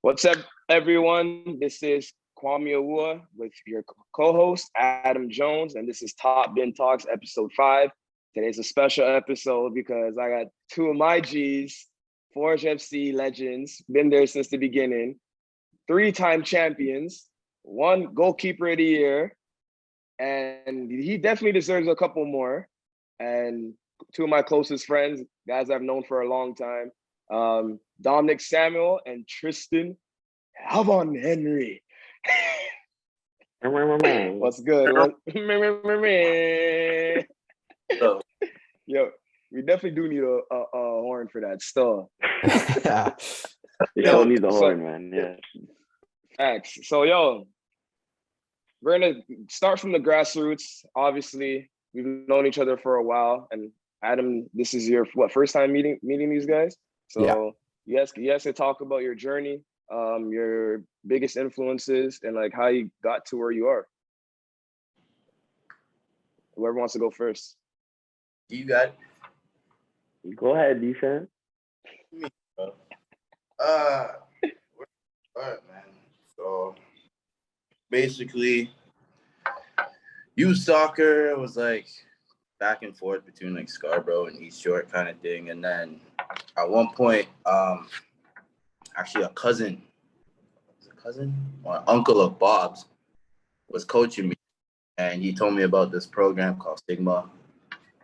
What's up, everyone? This is Kwame Awua with your co-host, Adam Jones, and this is Top Bin Talks, episode 5. Today's a special episode because I got two of my G's, Forge FC legends, been there since the beginning, three-time champions, one goalkeeper of the year, and he definitely deserves a couple more. And two of my closest friends, guys I've known for a long time, Dominic Samuel and Triston Havon Henry. What's good? So, Yo, we definitely do need a horn for that still. You don't need the horn, man. Yeah. Facts. So, we're gonna start from the grassroots. Obviously, we've known each other for a while, and Adam, this is your first time meeting these guys. So you guys can talk about your journey, your biggest influences, and like how you got to where you are. Whoever wants to go first. you got it? Go ahead, Dishan. All right, man. So basically, youth soccer was like back and forth between like Scarborough and East York kind of thing, and then at one point, actually a cousin or an uncle of Bob's was coaching me, and he told me about this program called Sigma,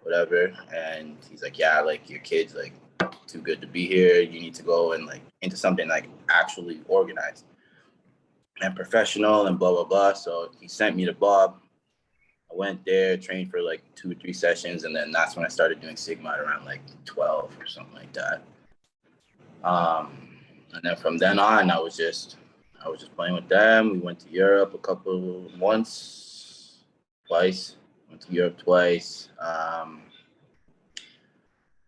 whatever, and he's like, yeah, like your kid's like too good to be here. You need to go and like into something like actually organized and professional and blah blah blah. So he sent me to Bob. I went there, trained for like 2 or 3 sessions, and then that's when I started doing Sigma at around like 12 or something like that. And then from then on, I was just playing with them. We went to Europe twice. Went to Europe twice.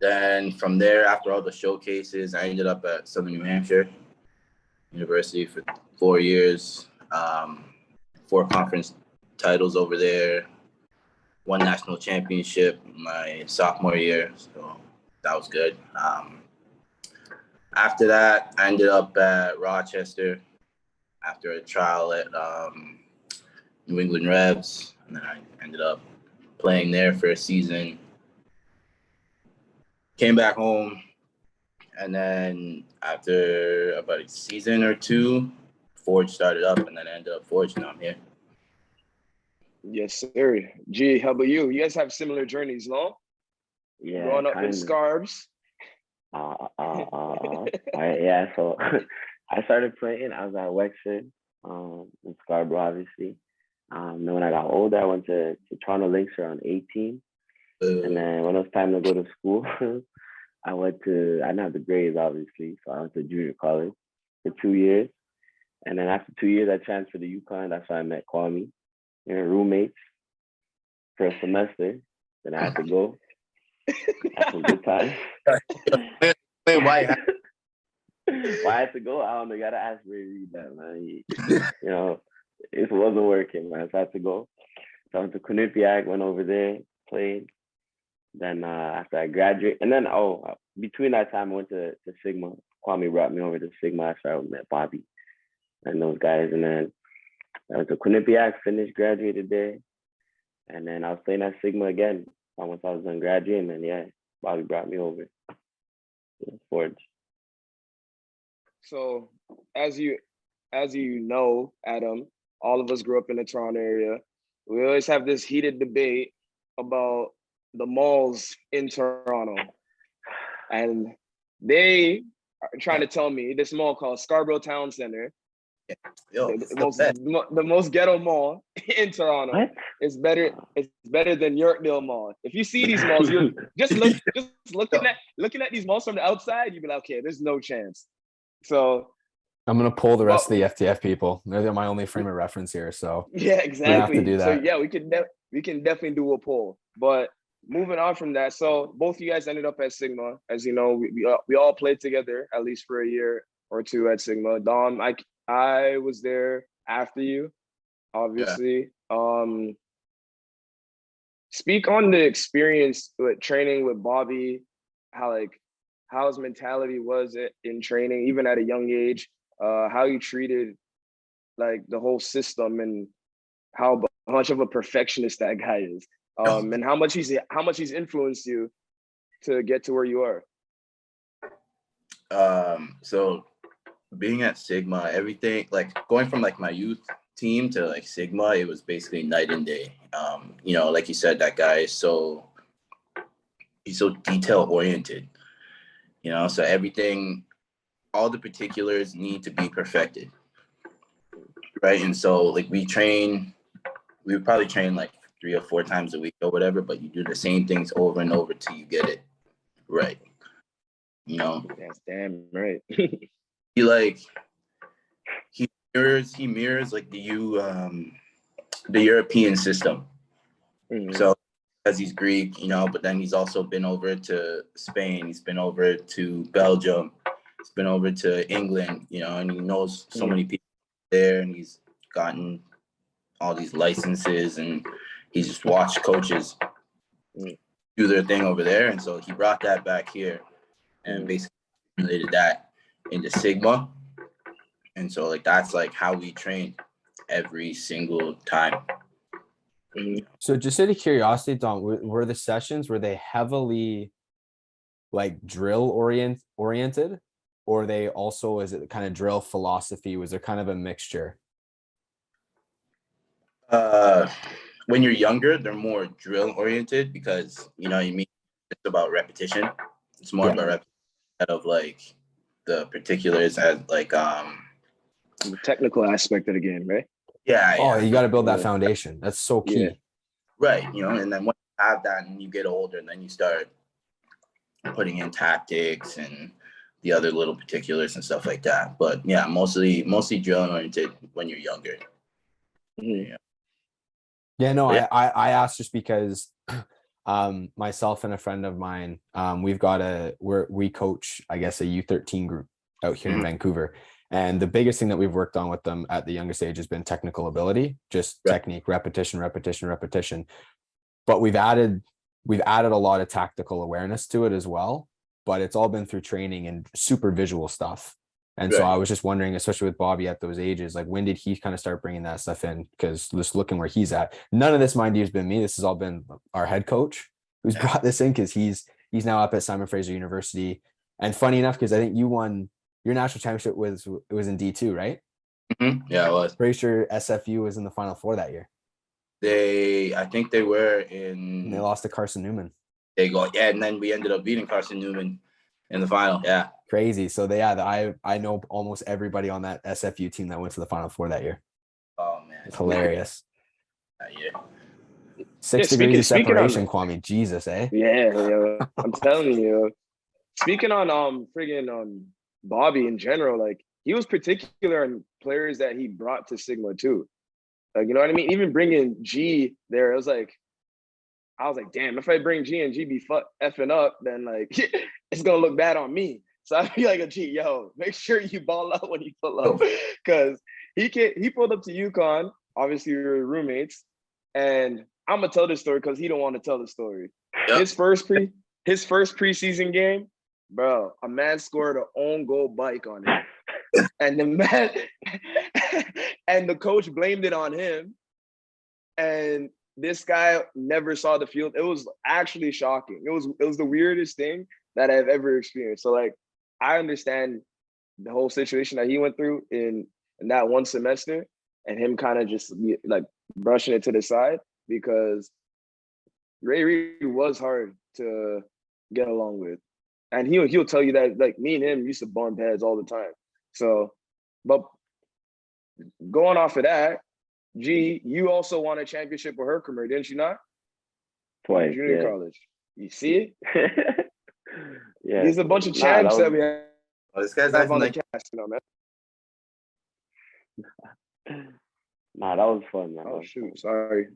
Then from there, after all the showcases, I ended up at Southern New Hampshire University for 4 years, 4 conference titles over there, 1 national championship my sophomore year, so that was good. After that, I ended up at Rochester after a trial at New England Revs, and then I ended up playing there for a season. Came back home, and then after about a season or 2, Forge started up, and then I ended up Forge, and I'm here. Yes, sir. G, how about you? You guys have similar journeys, no? Yeah. Growing up in Scarbs. Yeah. So I started playing. I was at Wexford, in Scarborough, obviously. Then when I got older, I went to Toronto Lynx around 18. And then when it was time to go to school, I didn't have the grades, obviously, so I went to junior college for 2 years. And then after 2 years, I transferred to UConn. That's why I met Kwame. We were roommates for a semester. Then I had to go. That's some good times. Why I had to go? I don't know. You got to ask Ray Reed that, man. It wasn't working, man. So I had to go. So I went to Quinnipiac, went over there, played. Then after I graduated, and then between that time I went to Sigma. Kwame brought me over to Sigma. That's where I met Bobby and those guys. And then I went to Quinnipiac, finished, graduated there, and then I was playing at Sigma again once I was done graduating. And yeah, Bobby brought me over to Forge. So as you know, Adam, all of us grew up in the Toronto area. We always have this heated debate about the malls in Toronto, and they are trying to tell me this mall called Scarborough Town Center, the most ghetto mall in Toronto. What? It's better than Yorkdale Mall. If you see these malls, you just looking at these malls from the outside, you'd be like, okay, there's no chance. So I'm gonna pull the rest of the FTF people. They're my only frame of reference here. So yeah, exactly. We have to do that. So yeah, we can definitely do a poll. But moving on from that, so both of you guys ended up at Sigma. As you know, we all played together at least for a year or 2 at Sigma. Dom, I was there after you, obviously. Yeah. Speak on the experience with training with Bobby, how his mentality was in training, even at a young age. how you treated like the whole system and how much of a perfectionist that guy is, and how much he's influenced you to get to where you are. So being at Sigma, everything like going from like my youth team to like Sigma, it was basically night and day. You know, like you said, that guy is he's so detail oriented, you know, so everything, all the particulars need to be perfected. Right. And so like we would probably train like 3 or 4 times a week or whatever, but you do the same things over and over till you get it right. You know, That's damn right. he mirrors like the European system. Mm-hmm. So as he's Greek, you know, but then he's also been over to Spain, he's been over to Belgium, he's been over to England, you know, and he knows so many people there, and he's gotten all these licenses, and he's just watched coaches do their thing over there. And so he brought that back here and basically related that into Sigma. And so like that's like how we train every single time. So just out of curiosity, Dom, were the sessions, were they heavily like drill oriented, or they also, is it kind of drill philosophy? Was there kind of a mixture? When you're younger, they're more drill oriented because, you know, it's about repetition. It's more about repetition of like the particulars as like the technical aspect of the game, right? Yeah. Oh, you got to build that foundation. That's so key. Yeah. Right. You know, and then once you have that and you get older, and then you start putting in tactics and the other little particulars and stuff like that. But yeah, mostly drill oriented when you're younger. Mm-hmm. Yeah, no, I asked just because myself and a friend of mine, we coach, I guess, a U13 group out here in Vancouver. And the biggest thing that we've worked on with them at the youngest age has been technical ability, just technique, repetition. But we've added a lot of tactical awareness to it as well, but it's all been through training and super visual stuff. And so I was just wondering, especially with Bobby at those ages, like when did he kind of start bringing that stuff in? Because just looking where he's at, none of this, mind you, has been me. This has all been our head coach who's brought this in, because he's now up at Simon Fraser University. And funny enough, because I think you won your national championship was in D2, right? Mm-hmm. Yeah, it was. Pretty sure SFU was in the Final Four that year. I think they were in. And they lost to Carson Newman. And then we ended up beating Carson Newman in the final. Yeah. Crazy. So I know almost everybody on that SFU team that went to the Final Four that year. Oh man, it's hilarious. Yeah. 6 degrees of separation, Kwame. Jesus, eh? Yeah, I'm telling you. Speaking on friggin' Bobby in general, like he was particular on players that he brought to Sigma too. Like, you know what I mean? Even bringing G there, I was like, damn, if I bring G and G be effing up, then like it's gonna look bad on me. So I'd be like, G, yo, make sure you ball out when you pull up, because he pulled up to UConn. Obviously, we were roommates, and I'm gonna tell this story because he don't want to tell the story. Yep. His first preseason game, bro, a man scored an own goal bike on him, and the coach blamed it on him, and this guy never saw the field. It was actually shocking. It was the weirdest thing that I've ever experienced. So like, I understand the whole situation that he went through in that one semester, and him kind of just like brushing it to the side, because Ray Reid was hard to get along with. And he'll tell you that, like, me and him used to bump heads all the time. So, but going off of that, G, you also won a championship with her career, didn't you not? Twice. Junior college. You see it? Yeah. There's a bunch of champs that we have. Oh, this guy's acting on like the cast, you know, man. Nah, that was fun, man. Oh shoot, sorry.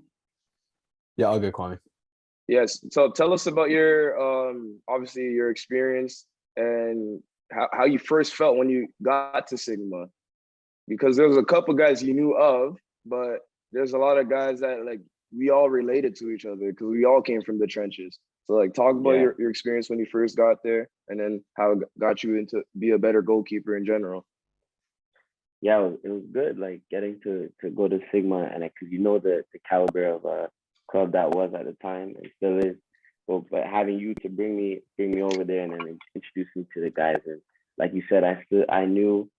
Yeah, all good, Kwame. Yes. So tell us about your obviously your experience and how you first felt when you got to Sigma. Because there was a couple guys you knew of, but there's a lot of guys that like we all related to each other because we all came from the trenches. So like talk about your experience when you first got there, and then how it got you into be a better goalkeeper in general. yeah, it was good. Like getting to go to Sigma, and because you know the caliber of club that was at the time and still is. But having you to bring me over there and then introduce me to the guys, and like you said, I knew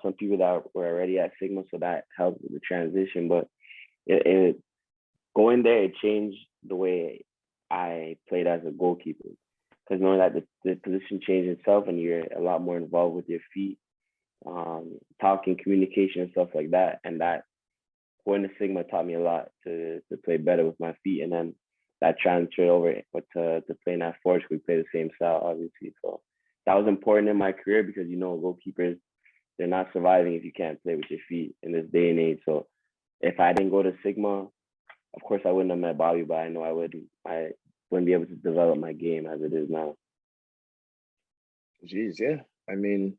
some people that were already at Sigma, so that helped with the transition. But it going there, it changed the way I played as a goalkeeper, because knowing that the position changed itself and you're a lot more involved with your feet, talking, communication, and stuff like that. And that going to Sigma taught me a lot to play better with my feet, and then that transferred over to playing at Forge. We play the same style, obviously. So that was important in my career because goalkeepers, they're not surviving if you can't play with your feet in this day and age. So if I didn't go to Sigma, of course I wouldn't have met Bobby, but I know I wouldn't be able to develop my game as it is now. Jeez, yeah. I mean,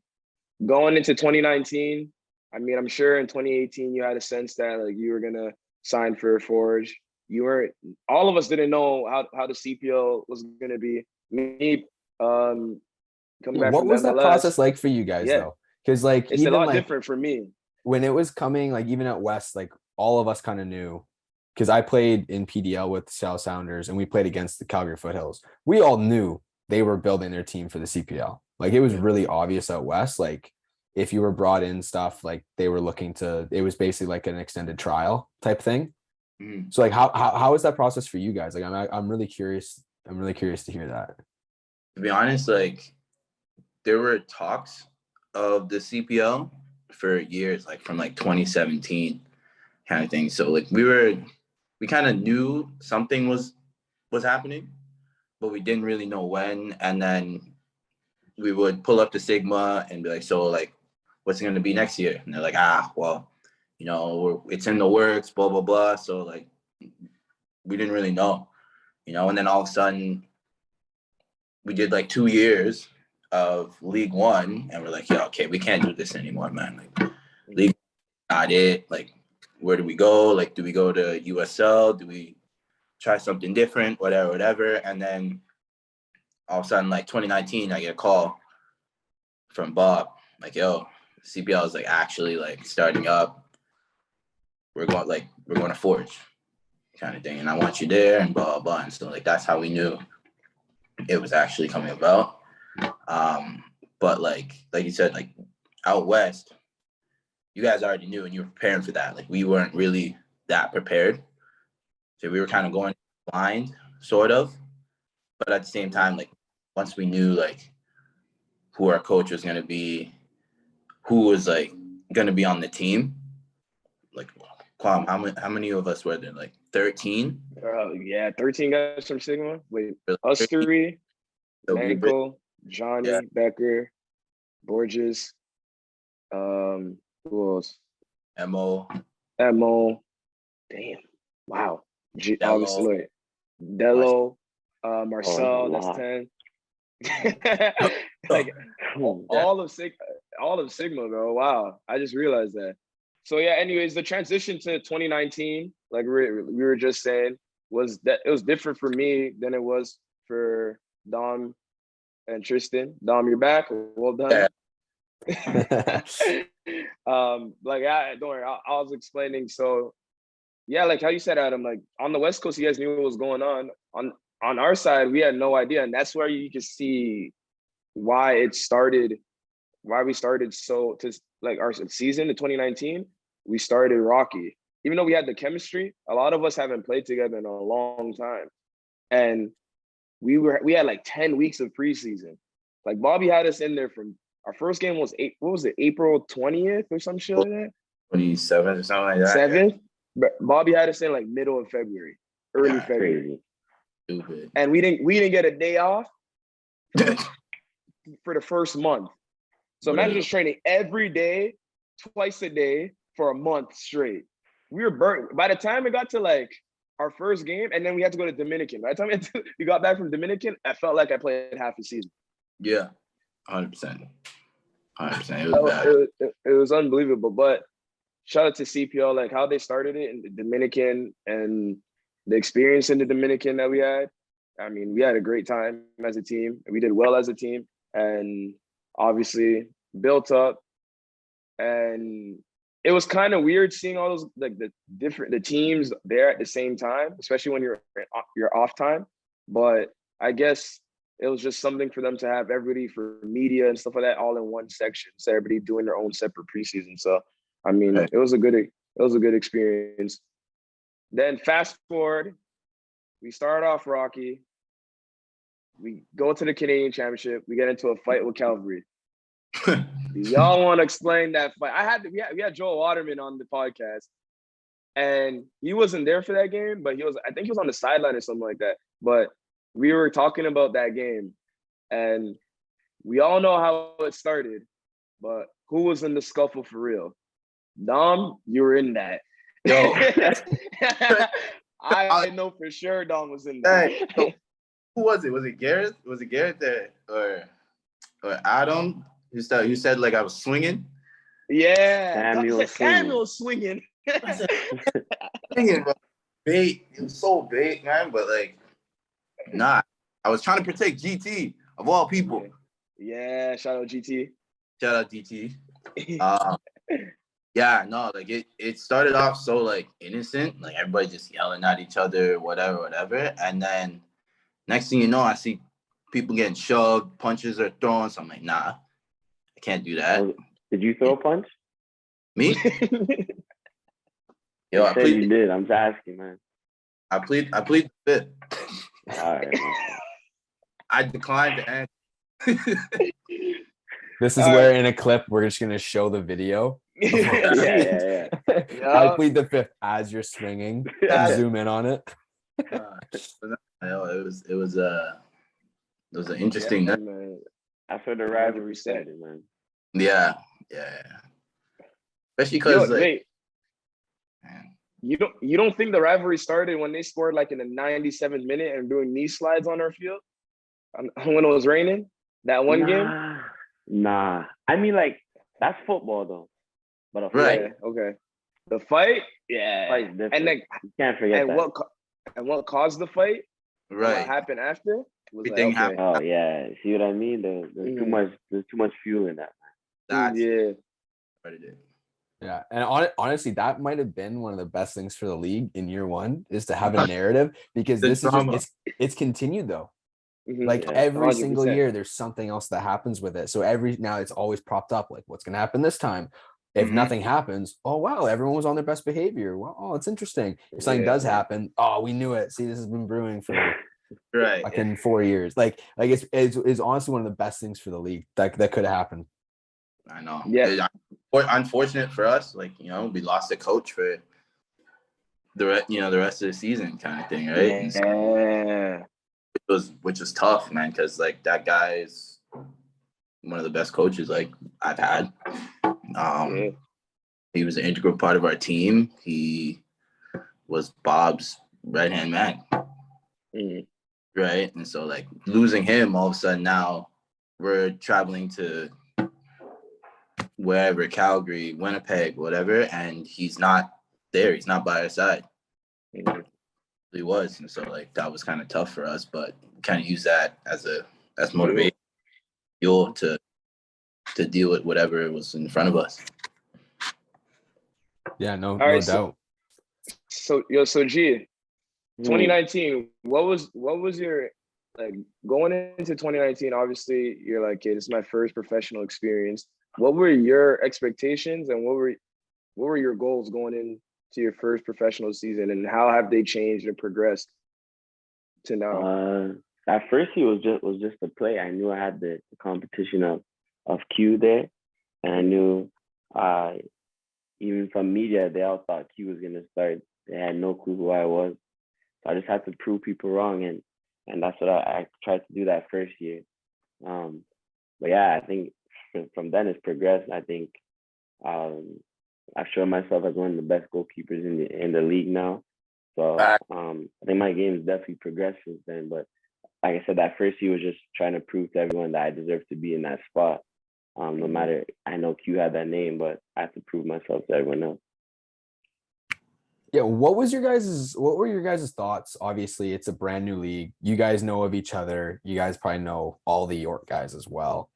going into 2019, I mean, I'm sure in 2018 you had a sense that like you were gonna sign for Forge. You weren't. All of us didn't know how the CPL was gonna be. Me, coming back What from was MLS, that process like for you guys though? Because like it's even a lot like different for me. when it was coming, like even at West, like all of us kind of knew, because I played in PDL with the South Sounders and we played against the Calgary Foothills. We all knew they were building their team for the CPL. Like it was really obvious out West. Like if you were brought in stuff, like they were looking to, it was basically like an extended trial type thing. Mhm. So like how is that process for you guys? Like I'm really curious. I'm really curious to hear that. To be honest, like there were talks of the CPL for years, like from like 2017 kind of thing. So like we kind of knew something was happening, but we didn't really know when. And then we would pull up to Sigma and be like, so like, what's it going to be next year? And they're like, well, it's in the works, blah, blah, blah. So like, we didn't really know, and then all of a sudden we did like 2 years of League One and we're like, yeah, okay, we can't do this anymore, man. Like League not it. Like, where do we go? Like, do we go to USL? Do we try something different? Whatever. And then all of a sudden, like 2019, I get a call from Bob, like, yo, CPL is like actually like starting up. We're going to Forge kind of thing. And I want you there and blah, blah, blah. And so like, that's how we knew it was actually coming about. But like you said, like out West, you guys already knew and you were preparing for that. Like we weren't really that prepared. So we were kind of going blind, sort of. But at the same time, like once we knew like who our coach was going to be, who was like going to be on the team, like Kwam, how many of us were there? Like 13? Yeah, 13 guys from Sigma. Wait, us three, Menko, Johnny, Becker, Borges, who else? Emo. Damn. Wow. Obviously, Dello, Marcel, that's 10. Like all of Sigma, bro. Wow. I just realized that. So yeah, anyways, the transition to 2019, like we were just saying, was that it was different for me than it was for Dom and Triston. Dom, you're back. Well done. Like don't worry, I was explaining. So yeah, like how you said, Adam, like on the West Coast, you guys knew what was going on. On our side, we had no idea. And that's where you can see why we started so to like our season in 2019, we started rocky. Even though we had the chemistry, a lot of us haven't played together in a long time. And we had like 10 weeks of preseason. Like Bobby had us in there from our first game was April 20th or some shit like that? 27th or something like that. 7th? But Bobby had us in like middle of February, early February. Stupid. And we didn't get a day off for the first month. So imagine just training every day, twice a day for a month straight. We were burnt. By the time it got to like our first game, and then we had to go to Dominican. By the time we got back from Dominican, I felt like I played half a season. Yeah, 100%. 100%. It was bad. It was unbelievable. But shout out to CPL, like how they started it in the Dominican and the experience in the Dominican that we had. I mean, we had a great time as a team. We did well as a team, and obviously built up. and it was kind of weird seeing all those like the teams there at the same time, especially when you're off time. But I guess it was just something for them to have everybody for media and stuff like that all in one section, so everybody doing their own separate preseason. So I mean, it was a good experience. Then fast forward, we start off rocky. We go to the Canadian Championship. We get into a fight with Calgary. Y'all want to explain that fight? We had Joel Waterman on the podcast, and he wasn't there for that game, but I think he was on the sideline or something like that. But we were talking about that game, and we all know how it started. But who was in the scuffle for real? Dom, you were in that. Yo, I know for sure Dom was in that. hey, so who was it? Was it Gareth? Was it Gareth or Adam? You said like I was swinging. Yeah, Samuel swinging. Swinging, bro. Bait. It was so bait, man. But like, nah. I was trying to protect GT of all people. Yeah, shout out GT. Shout out DT. Yeah, no, like it started off so like innocent, like everybody just yelling at each other, whatever. And then next thing you know, I see people getting shoved, punches are thrown. So I'm like, nah, I can't do that. Did you throw a punch? Me? Yo, I You did. I'm just asking, man. I plead the fifth. All right. I declined to answer. This is where in a clip we're just gonna show the video. Yeah. I plead the fifth as you're swinging. Zoom in on it. It was an interesting night. Man. That's where the rivalry started, man. Yeah. Especially because wait. Man. You don't think the rivalry started when they scored like in the 97th minute and doing knee slides on our field when it was raining? That one game? Nah. I mean, like, that's football though. But a fight, right? Yeah, okay. The fight, yeah. Fight's different. And then you can't forget that. What caused the fight? Right. What happened after? Was Everything like, okay. happened. Oh yeah. See what I mean? There's too much fuel in that. That's what it is. Yeah, and honestly, that might have been one of the best things for the league in year one is to have a narrative because this drama. Is just it's continued though. Mm-hmm. Like every 100%. single year, there's something else that happens with it. So now it's always propped up. Like, what's going to happen this time? If nothing happens, oh wow, everyone was on their best behavior. Well, oh, it's interesting. If something does happen, oh, we knew it. See, this has been brewing for like in 4 years. Like it's honestly one of the best things for the league that could have happened. I know. Yeah. Unfortunate for us, like we lost a coach for the rest of the season, kind of thing, right? Yeah. Which was tough, man, because like that guy is one of the best coaches like I've had. He was an integral part of our team. He was Bob's right-hand man, right? And so like losing him, all of a sudden now we're traveling to wherever, Calgary, Winnipeg, whatever, and he's not there. He's not by our side. He was, and so like that was kind of tough for us, but kind of use that as motivation, fuel to deal with whatever was in front of us. Yeah, no right, doubt. So G, 2019, what was your like going into 2019? Obviously, you're like, okay, this is my first professional experience. What were your expectations and what were your goals going into your first professional season, and how have they changed and progressed to now? At first, he was just a play. I knew I had the competition of Q there, and I knew even from media, they all thought Q was gonna start. They had no clue who I was, so I just had to prove people wrong, and that's what I tried to do that first year. But yeah, I think from then it's progressed. I think I've shown myself as one of the best goalkeepers in the league now. So I think my game has definitely progressed since then. But like I said, that first year was just trying to prove to everyone that I deserve to be in that spot. No matter, I know Q had that name, but I have to prove myself to everyone else. Yeah, what were your guys' thoughts? Obviously, it's a brand new league. You guys know of each other. You guys probably know all the York guys as well.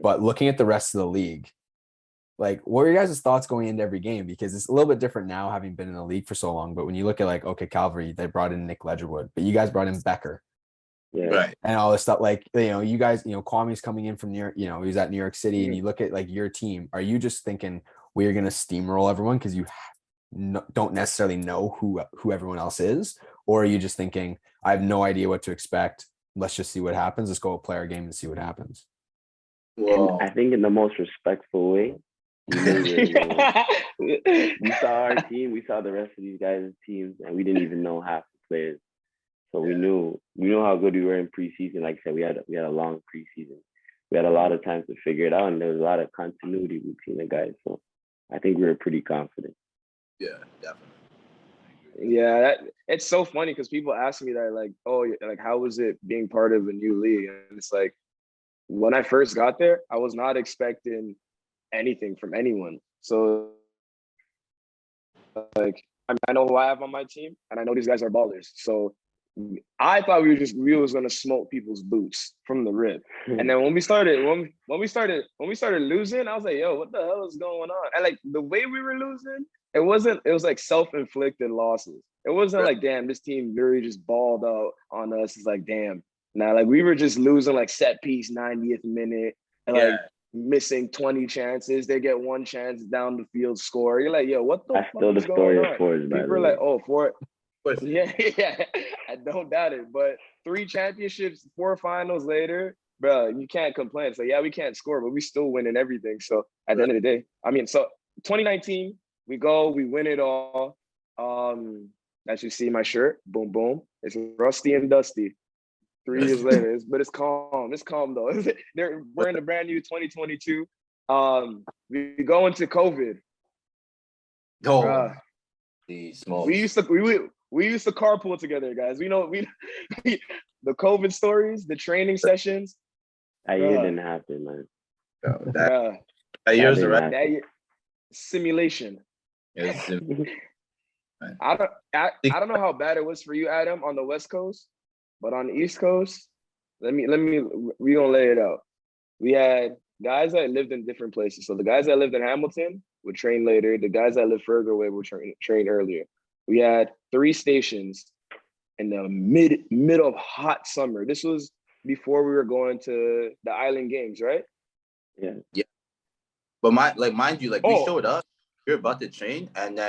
But looking at the rest of the league, like, what are your guys' thoughts going into every game? Because it's a little bit different now, having been in the league for so long. But when you look at like, okay, Calvary, they brought in Nick Ledgerwood, but you guys brought in Becker. Yeah. Right. And all this stuff, like, you know, you guys, you know, Kwame's coming in from he's at New York City, and you look at like your team. Are you just thinking we're going to steamroll everyone because you don't necessarily know who everyone else is? Or are you just thinking, I have no idea what to expect. Let's just see what happens. Let's go play our game and see what happens. And I think in the most respectful way, we saw our team, we saw the rest of these guys' teams, and we didn't even know half the players. So we knew how good we were in preseason. Like I said, we had a long preseason. We had a lot of time to figure it out, and there was a lot of continuity between the guys. So I think we were pretty confident. Yeah, definitely. Yeah, it's so funny because people ask me that, like, oh, like, how was it being part of a new league? And it's like, when I first got there, I was not expecting anything from anyone. So, like, I know who I have on my team, and I know these guys are ballers. So I thought we was gonna smoke people's boots from the rip. And then when we started losing, I was like, yo, what the hell is going on? And like the way we were losing, it was like self-inflicted losses. It wasn't like, damn, this team really just balled out on us. It's like, damn. Now, like, we were just losing like set piece 90th minute and like missing 20 chances. They get one chance down the field, score. You're like, yo, what the That's fuck still the is story going of on? Forge, by People the are way. like, oh, Forge. Yeah, I don't doubt it. But 3 championships, 4 finals later, bro, you can't complain. So yeah, we can't score, but we still winning everything. So at the end of the day, I mean, so 2019, we win it all. As you see my shirt, boom, boom. It's rusty and dusty. 3 years later, but it's calm. It's calm though. We're in the brand new 2022. We go into COVID. Oh, the small. We used to carpool together, guys. We know the COVID stories, the training sessions. That year didn't happen, man. That year's the right. That year, simulation. Yes. I don't know how bad it was for you, Adam, on the West Coast, but on the East Coast, we gonna lay it out. We had guys that lived in different places. So the guys that lived in Hamilton would train later. The guys that lived further away would train earlier. We had 3 stations in the mid of hot summer. This was before we were going to the Island Games, right? Yeah. Yeah. But mind you, we showed up, we were about to train, and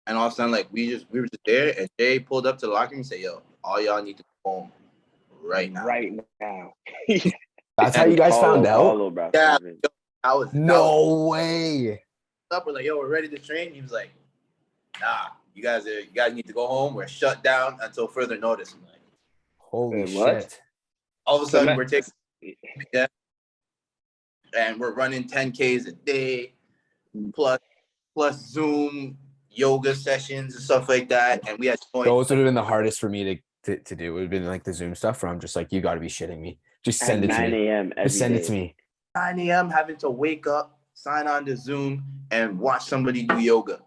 all of a sudden, like, we were just there, and Jay pulled up to the locker room and said, yo, all y'all need to go home right now. Right now. That's how you guys found out? Yeah. No way. We're like, yo, we're ready to train. He was like, nah, you guys need to go home. We're shut down until further notice. I'm like, holy shit. All of a sudden, we're taking and we're running 10Ks a day, plus Zoom yoga sessions and stuff like that. And we had those would have been the hardest for me to do. It would have been like the Zoom stuff where I'm just like, you got to be shitting me. Just send it to me. 9 a.m. Just send it to me. 9 a.m. having to wake up, sign on to Zoom, and watch somebody do yoga.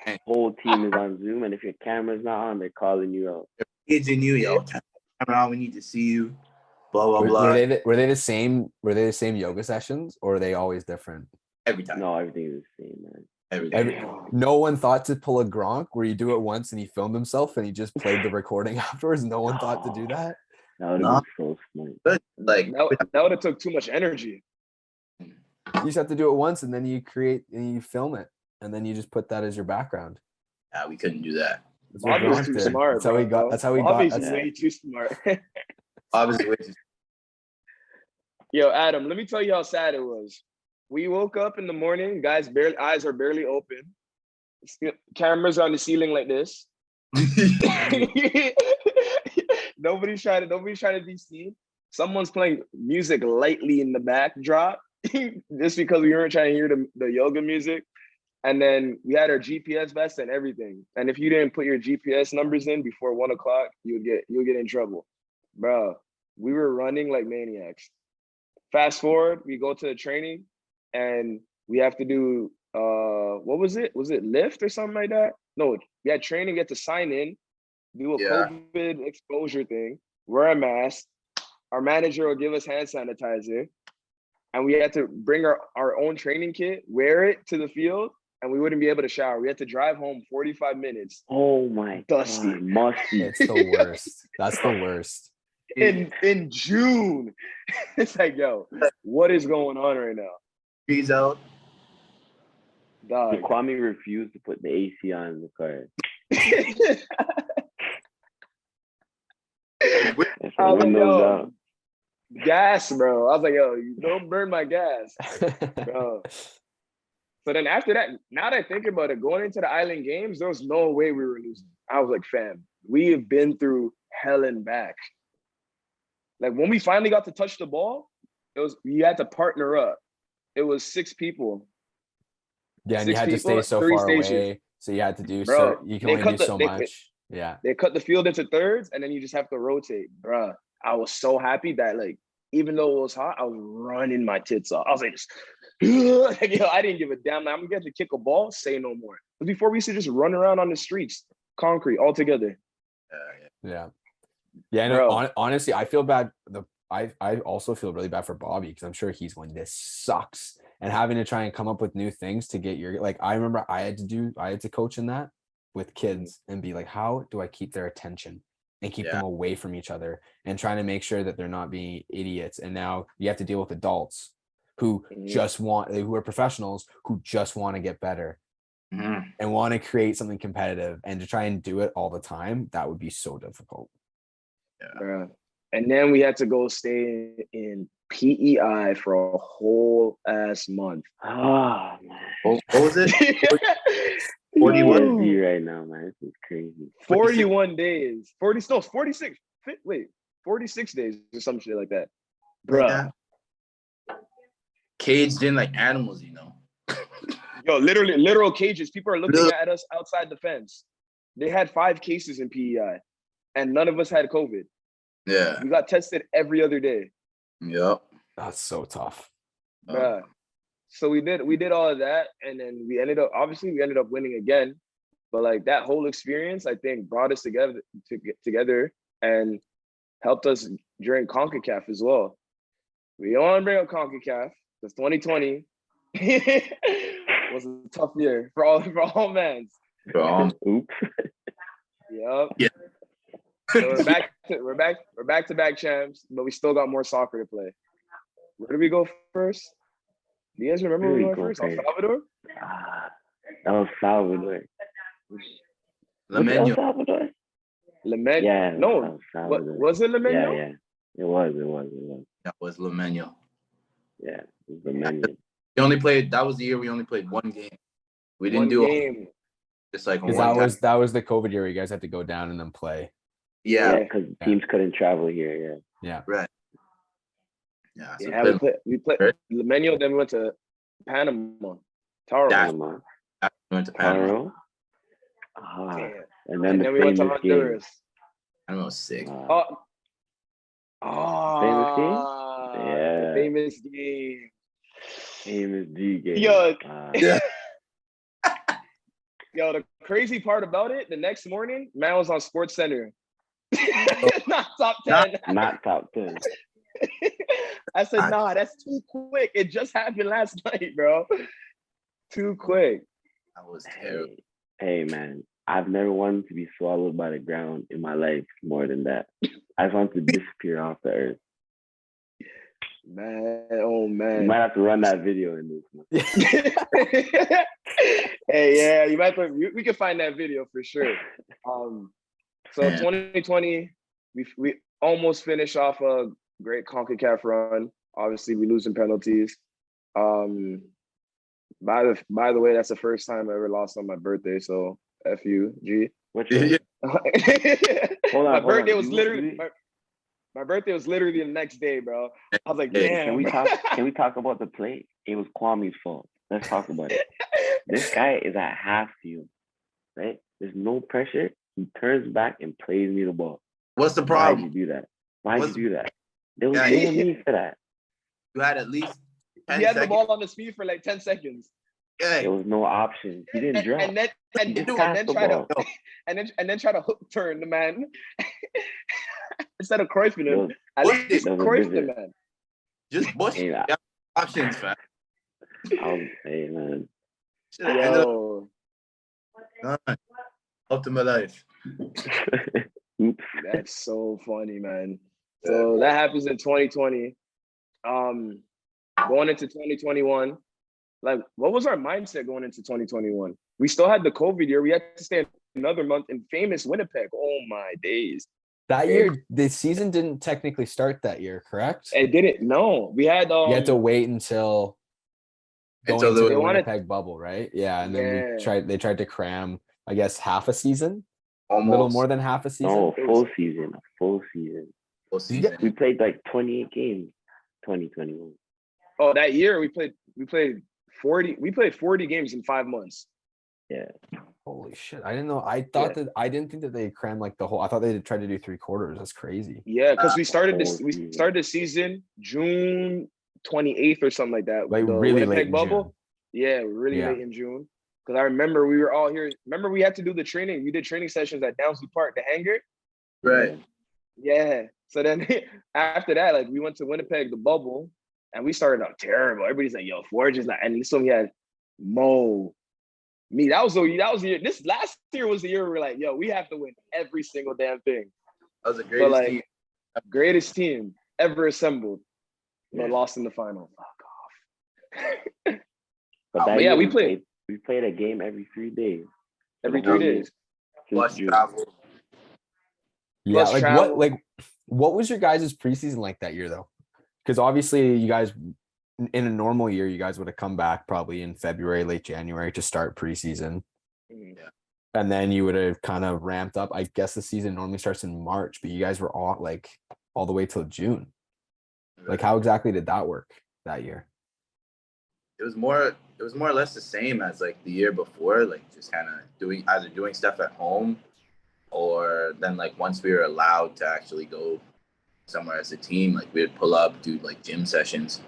And whole team is on Zoom, and if your camera's not on, they're calling you out. They're paging you, yo. Camera on, we need to see you. Blah blah blah. Were they the same? Were they the same yoga sessions, or are they always different? Every time. No, everything is the same, man. No one thought to pull a Gronk where you do it once and he filmed himself and he just played the recording afterwards. No one thought to do that. That would have been so smart. But like that would have took too much energy. You just have to do it once and then you create and you film it and then you just put that as your background. Yeah, we couldn't do that. Bobby's too smart. That's how we got. That's how we got. Bobby's way too smart. Bobby's way too. Yo, Adam, let me tell you how sad it was. We woke up in the morning, guys, eyes are barely open. Cameras on the ceiling like this. Nobody's trying to be seen. Someone's playing music lightly in the backdrop, just because we weren't trying to hear the yoga music. And then we had our GPS vest and everything. And if you didn't put your GPS numbers in before 1 o'clock, you'll get in trouble. Bro, we were running like maniacs. Fast forward, we go to the training and we have to do what was it? Was it lift or something like that? No, we had training, get to sign in, do a COVID exposure thing, wear a mask. Our manager will give us hand sanitizer. and we had to bring our own training kit, wear it to the field, and we wouldn't be able to shower. We had to drive home 45 minutes. Oh my Dusty. God, musty. It's the worst. That's the worst. In June. It's like, yo, what is going on right now? He's out. Dog. Kwame refused to put the AC on in the car. It's the windows out. Gas, bro. I was like, yo, you don't burn my gas, bro. So then after that, now that I think about it, going into the Island Games, there was no way we were losing. I was like, fam, we have been through hell and back. Like when we finally got to touch the ball, we had to partner up. It was 6 people. Yeah, and you had to stay so far away. So you had to do you can only do so much. Yeah. They cut the field into thirds and then you just have to rotate. Bruh, I was so happy that like, even though it was hot, I was running my tits off. I was like, like yo, I didn't give a damn. I'm gonna get to kick a ball, say no more. But before we used to just run around on the streets, concrete all together. Yeah. Yeah, no, honestly, I feel bad. I also feel really bad for Bobby because I'm sure he's going, this sucks. And having to try and come up with new things to get your, like, I remember I had to coach in that with kids and be like, how do I keep their attention and keep them away from each other and trying to make sure that they're not being idiots. And now you have to deal with adults who who are professionals who just want to get better and want to create something competitive, and to try and do it all the time, that would be so difficult. Yeah. And then we had to go stay in PEI for a whole ass month. Oh man. What was it? 41 right now, man. This is crazy. 41 days. 46. Wait, 46 days or some shit like that. Bruh. Caged in like animals, you know. Yo, literal cages. People are looking at us outside the fence. They had 5 cases in PEI, and none of us had COVID. Yeah. We got tested every other day. Yep. That's so tough. Bruh. So we did all of that, and then we ended up winning again. But like that whole experience, I think, brought us together and helped us during CONCACAF as well. We don't want to bring up CONCACAF because 2020 was a tough year for all mans. Oops. Yep. Yeah. So we're back to back champs, but we still got more soccer to play. Where did we go first? Do you guys remember where we went first? El Salvador? El Salvador. Lemeño. El Salvador? Lemeño? Yeah. No. Was it Lemeño? Yeah. It was. That was Lemeño. Yeah, it was Lemeño. That was the year we only played one game. We didn't do game. Just like because that was the COVID year where you guys had to go down and then play. Yeah, because teams couldn't travel here. Yeah. Right. Yeah. So we played Lemeño, then we went to Panama. Taro. We went to Panama. And then we went to Honduras. Panama was sick. Famous game? Yeah. Famous game. Famous D game. Yo. Yo, the crazy part about it, the next morning, man was on Sports Center. Not top 10. Not top 10. I said, nah, that's too quick. It just happened last night, bro. Too quick. That was terrible. Hey, man, I've never wanted to be swallowed by the ground in my life more than that. I just want to disappear off the earth. Man, oh man. You might have to run that video in this one. Hey, yeah, you might we can find that video for sure. So 2020, we almost finished off a great CONCACAF run. Obviously, we losing penalties. By the way, that's the first time I ever lost on my birthday. So F you, G. What's your... My birthday was literally the next day, bro. I was like, damn. Can we talk about the play? It was Kwame's fault. Let's talk about it. This guy is at half field, right? There's no pressure. He turns back and plays me the ball. What's the problem? Why'd you do that? Why'd you do that? There was no need for that. You had at least 10 he had seconds. the ball on his feet for like 10 seconds. Yeah. There was no option. He didn't drop. And then try to hook turn the man instead of Cruyffing him. At least Cruyff the man. Just bush. options, fam. Hey, man. Should've ended up Yo, up to my life. Oops. that's so funny, man. Yeah, So bro. that happens in 2020. Going into 2021, like, what was our mindset going into 2021? We still had the COVID year. We had to stay another month in famous Winnipeg. Oh my days. That year, the season didn't technically start that year, correct? It didn't. No, we had You had to wait until going Until to they the wanted- Winnipeg bubble, right? Yeah, and then Yeah. they tried to cram, I guess, half a season, a almost little more than half a season. No, full season. Full season. full season. We played like 28 games, 2021. Oh, that year we played 40 games in 5 months. Yeah. Holy shit! I didn't know. I didn't think that they crammed like the whole. I thought they tried to do 3/4. That's crazy. Yeah, because we started whole season. the season June 28th or something like that. Like the really late Winnipeg in bubble. Yeah, really Yeah. late in June. Because I remember we were all here. Remember we had to do the training. We did training sessions at Downsley Park, the hangar. Right. Yeah. So then after that, like we went to Winnipeg, the bubble, and we started out terrible. Everybody's like, "Yo, Forge is not." And so we had Mo, me. That was the year. This last year was the year we were like, "Yo, we have to win every single damn thing." That was the greatest like, team. Greatest team ever assembled, but Yeah. lost in the final. Fuck off. But that But yeah, year we played we played a game every 3 days. every the whole 3 year. days. Plus June. travel. Yeah, Plus like travel. what was your guys' preseason like that year though? Because obviously you guys in a normal year, you guys would have come back probably in February, late January to start preseason. Mhm. And then you would have kind of ramped up. I guess the season normally starts in March, but you guys were all the way till June. Like, how exactly did that work that year? It was more or less the same as like the year before, like just kind of doing stuff at home, or then like once we were allowed to actually go somewhere as a team, like we'd pull up, do like gym sessions.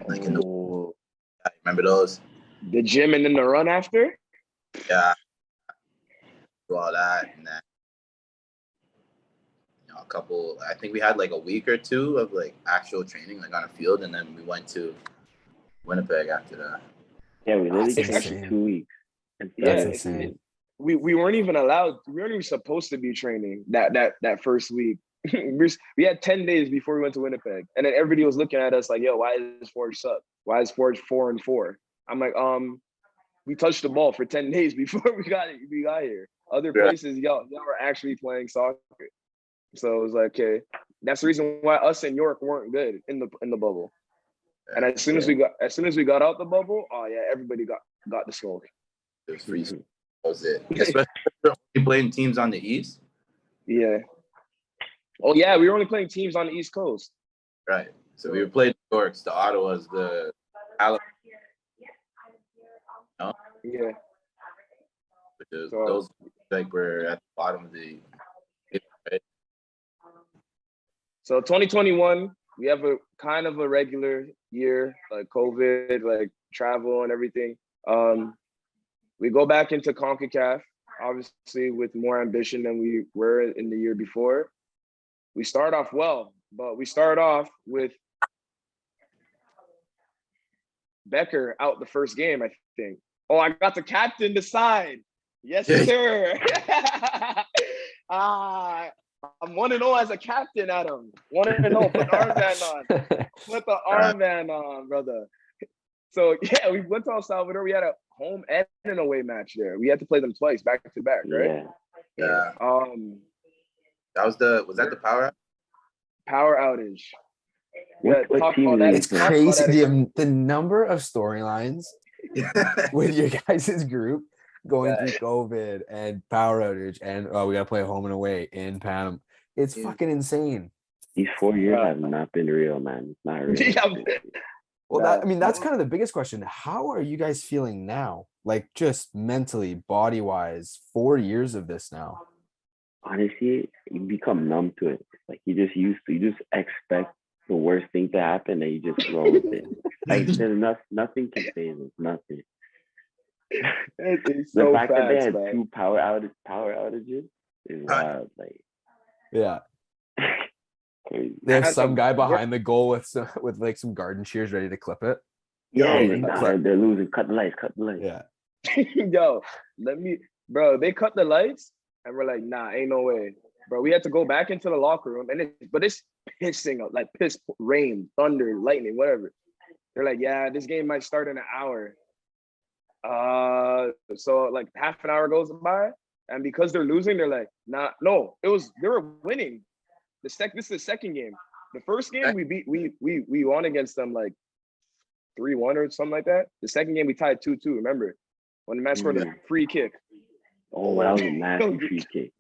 Like I remember those. The gym and then the run after. Yeah. Do all that and then a couple. I think we had like a week or two of like actual training, like on a field, and then we went to Winnipeg after that. Yeah, we literally That's trained for insane. 2 weeks. And Yeah, That's insane. We weren't even allowed. We weren't even supposed to be training that first week. We had 10 days before we went to Winnipeg, and then everybody was looking at us like, "Yo, why is Forge suck? Why is Forge 4-4?" I'm like, we touched the ball for 10 days before we got here. Other places, y'all were actually playing soccer. So it was like, okay, that's the reason why us and York weren't good in the bubble. And as soon as we got out the bubble, oh yeah, everybody got the smoke. It was free. That was it. Especially if you're playing teams on the East. Yeah. Oh yeah, we were only playing teams on the East Coast. Right. So we were playing the Yorks, the Ottawas, the Alabama. No? Yeah. Because So- those like were at the bottom of the. Right? So 2021, we have a kind of a regular year, like COVID, like travel and everything. We go back into CONCACAF, obviously with more ambition than we were in the year before. We start off well, but we start off with Becker out the first game, I think. Oh, I got the captain to sign. Yes, sir. I'm 1-0 as a captain, Adam. 1-0. Put the armband on. Put the armband on, brother. So yeah, we went to El Salvador. We had a home and an away match there. We had to play them twice, back to back, right? Yeah. That was that the power? Power outage. What team is It's crazy the number of storylines with your guys' group going through COVID and power outage and we gotta play home and away in Panama. It's fucking insane. These 4 years have not been real, man. It's not real. Well, that's kind of the biggest question. How are you guys feeling now? Like just mentally, body wise, 4 years of this now. Honestly, you become numb to it. Like you just expect the worst thing to happen and you just roll with it. Like there's nothing can save us. Nothing. It's The so fact that they had man. 2 power outages is wild. Like Yeah. Crazy. There's some guy behind the goal with like some garden shears ready to clip it. Yeah, Yeah. they're losing. Cut the lights. Yeah. Yo, bro, they cut the lights and we're like, nah, ain't no way. Bro, we had to go back into the locker room and it's pissing up, like rain, thunder, lightning, whatever. They're like, yeah, this game might start in an hour. So like half an hour goes by, and because they're losing, they're like, nah, no, they were winning. This is the second game. The first game we won against them like 3-1 or something like that. The second game we tied 2-2. Remember when the man scored the free kick? Oh, that was a nasty free kick.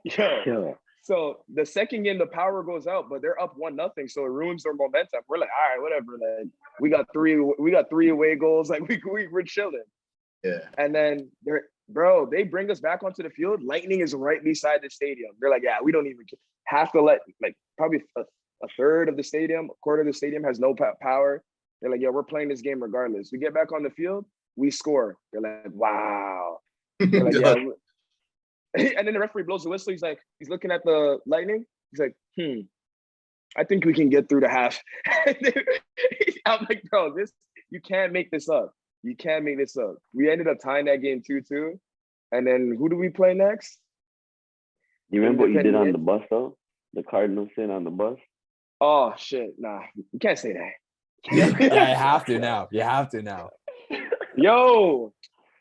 Yo. So the second game, the power goes out, but they're up 1-0, so it ruins their momentum. We're like, all right, whatever. Then we got three away goals. Like we're chilling. Yeah. And then they bring us back onto the field. Lightning is right beside the stadium. They're like, yeah, we don't even have to let like probably a third of the stadium, a quarter of the stadium has no power. They're like, yeah, we're playing this game regardless. We get back on the field, we score. They're like, wow. They're like, yeah. And then the referee blows the whistle. He's looking at the Lightning. He's like, I think we can get through the half. I'm like, bro, you can't make this up. You can't make this up. We ended up tying that game 2-2. And then who do we play next? You remember what you did on the bus though? The Cardinals thing on the bus? Oh shit, nah. You can't say that. Yeah, you have to now. Yo.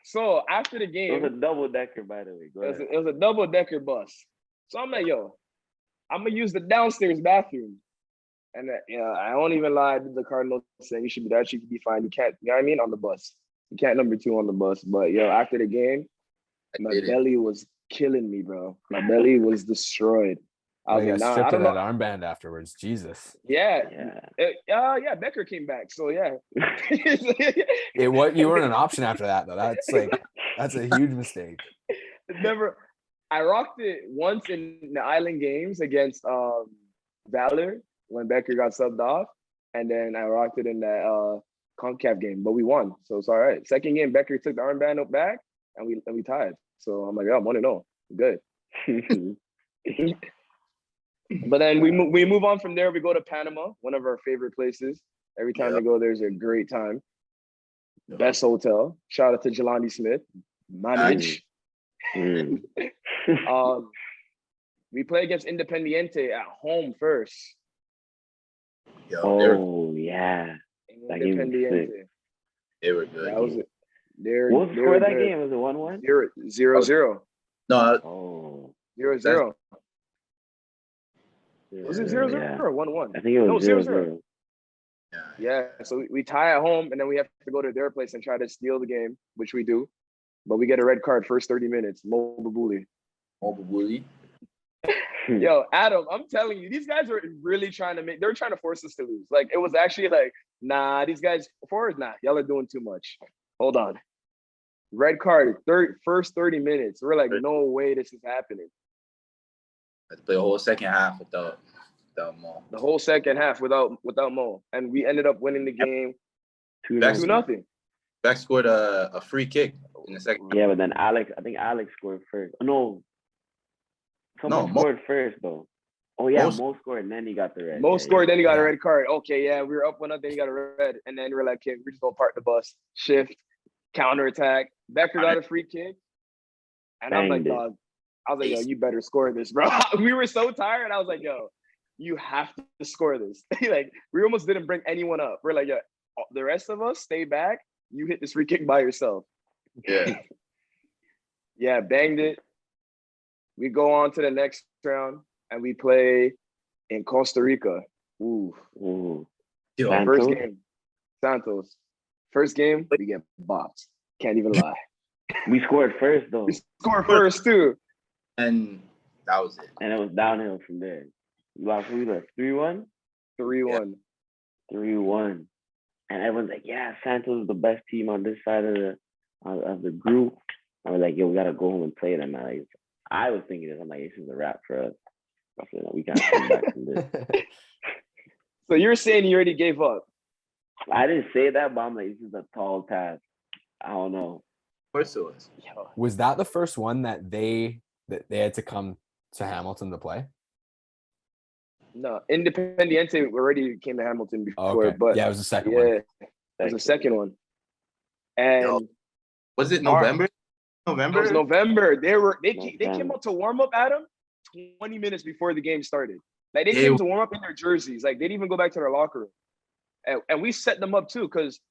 So after the game, it was a double decker, by the way. It was a double decker bus. So I'm like, yo, I'm gonna use the downstairs bathroom. And I won't even lie. The Cardinals saying you should be fine. You can't, you know what I mean, on the bus. You can't number 2 on the bus. But yo, after the game, my belly was killing me, bro. My belly was destroyed. I was like, nah, I don't know. That armband afterwards. Jesus. Yeah. Becker came back. So yeah. You weren't an option after that though. That's a huge mistake. I rocked it once in the Island Games against Valor when Becker got subbed off, and then I rocked it in that CONCACAF game, but we won, so it's all right. Second game, Becker took the armband up back, and we tied. So I'm like, yeah, I'm 1-0, good. But then we move on from there. We go to Panama, one of our favorite places. Every time we go, there's a great time. Best hotel. Shout out to Jelani Smith, manage. We play against Independiente at home first. Yeah. Independiente. They were good. What was the score of that game? Was it 1-1? 0-0. No. 0-0. Was it 0-0 or 1-1? I think it was 0-0. Yeah. So we tie at home, and then we have to go to their place and try to steal the game, which we do. But we get a red card first 30 minutes. Mo Babuli. Yo, Adam, I'm telling you, these guys are really they're trying to force us to lose. Like, it was actually like, nah, these guys, y'all are doing too much. Hold on. Red card, first 30 minutes. We're like, no way this is happening. Let's play a whole second half without Mo. The whole second half without Mo. And we ended up winning the game 2-0. Beck scored a free kick in the second. Yeah, but then Alex scored first. No. Someone scored first, though. Oh, yeah, Mo scored, and then he got the red. Mo scored, then he got a red card. Okay, yeah, we were up 1-0, then he got a red. And then we're like, okay, we're just going to park the bus, shift, counterattack. Becker got a free kick. And I'm like, dog, yo, you better score this, bro. We were so tired. I was like, yo, you have to score this. Like, we almost didn't bring anyone up. We're like, yo, the rest of us, stay back. You hit this free kick by yourself. Yeah. Yeah, banged it. We go on to the next round, and we play in Costa Rica. Ooh. First game, Santos. First game, we get bopped. Can't even lie. We scored first, though. We scored first, too. And that was it. And it was downhill from there. We lost 3-1? 3-1. 3-1. And everyone's like, yeah, Santos is the best team on this side of the group. I was like, yo, we got to go home and play them. I was thinking this. I'm like, this is a wrap for us. We can't come back from this. So you're saying you already gave up? I didn't say that, but I'm like, this is a tall task. I don't know. Of course it was. Was that the first one that they had to come to Hamilton to play? No, Independiente already came to Hamilton before, Okay. but Yeah, it was the second yeah, one. it was the second one. And Yo, was it our- November? it was November? November. They came November. out to warm up, Adam, 20 minutes before the game started. Like they They- came to warm up in their jerseys. Like they didn't even go back to their locker room. And we set them up too, because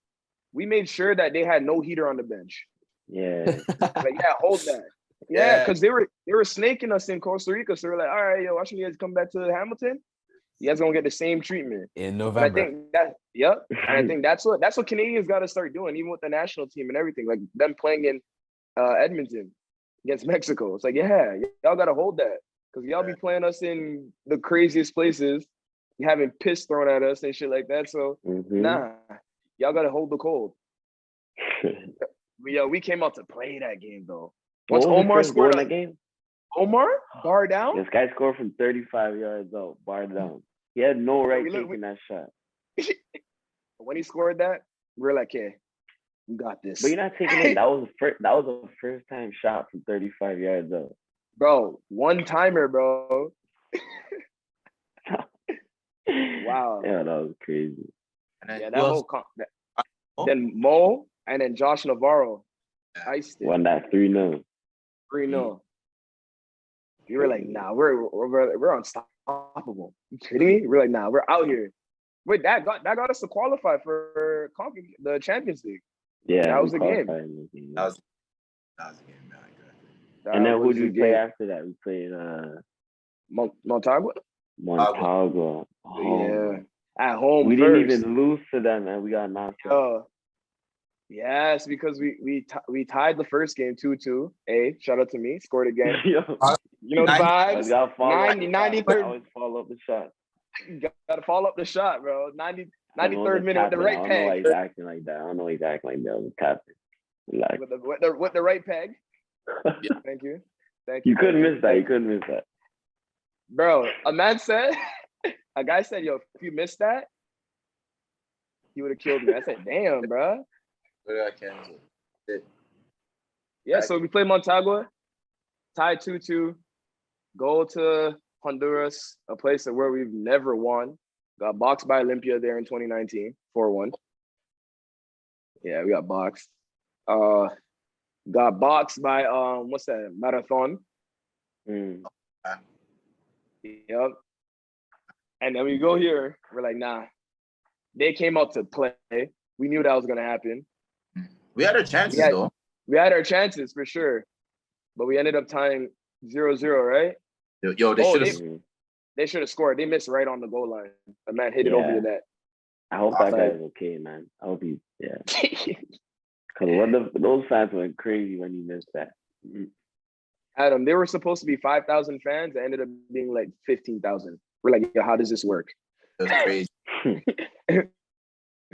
we made sure that they had no heater on the bench. Yeah. Like, yeah, hold that. Yeah, because they were snaking us in Costa Rica. So we're like, all right, yo, watching you guys come back to Hamilton. You guys gonna get the same treatment. In And November. I think that, yep. And I think that's what Canadians got to start doing, even with the national team and everything. Like them playing in Edmonton against Mexico. It's like, yeah, y'all got to hold that, because y'all be playing us in the craziest places, having piss thrown at us and shit like that. So nah, y'all got to hold the cold. We came out to play that game though. Once Omar scored in that game, Omar bar down. this guy scored from 35 yards out, bar down. He had no right taking that shot. When he scored that, we were like, "Okay, we got this." But you're not taking it. That was a first time shot from 35 yards out. Bro, one timer, bro. Wow. Yeah, that was crazy. And Yeah, then that who whole else? then Mo and then Josh Navarro iced it. Won that 3-0. 3-0. You were like, nah, we're unstoppable. You kidding me? We're like, nah, we're out here. Wait, that got us to qualify for the Champions League. Yeah, that was the game. That was the game, man. And then who was did we the play game. after that? We played Montagua? Montagua. Yeah. At home We first. didn't even lose to them, and we got knocked out. Oh. Yes, because we tied the first game 2-2. Hey, shout out to me. Scored again. Yo, You know the I vibes. gotta follow up the 93rd. shot. I always follow up the shot. Gotta follow up the shot, bro. 93rd I was minute with the tapping. right I don't know why peg. he's acting like that. I don't know why he's acting like that. I was tapping. Like, With the right peg. Thank you. you couldn't miss that. You couldn't miss that. Bro, a guy said, yo, if you missed that, he would have killed me. I said, damn, bro. I cancel. Yeah, so we played Montagua, tied 2-2, go to Honduras, a place where we've never won. Got boxed by Olympia there in 2019, 4-1. Yeah, we got boxed. Got boxed by what's that? Marathon. Yep. And then we go here. We're like, nah. They came out to play. We knew that was gonna happen. We had our chances though. We had our chances for sure, but we ended up tying 0-0, right? Yo, They should have scored. They missed right on the goal line. The man hit it over the net. I hope that guy's okay, man. I hope he's Because those fans went crazy when you missed that. Adam, they were supposed to be 5,000 fans. It ended up being like 15,000. We're like, yo, how does this work? It was crazy.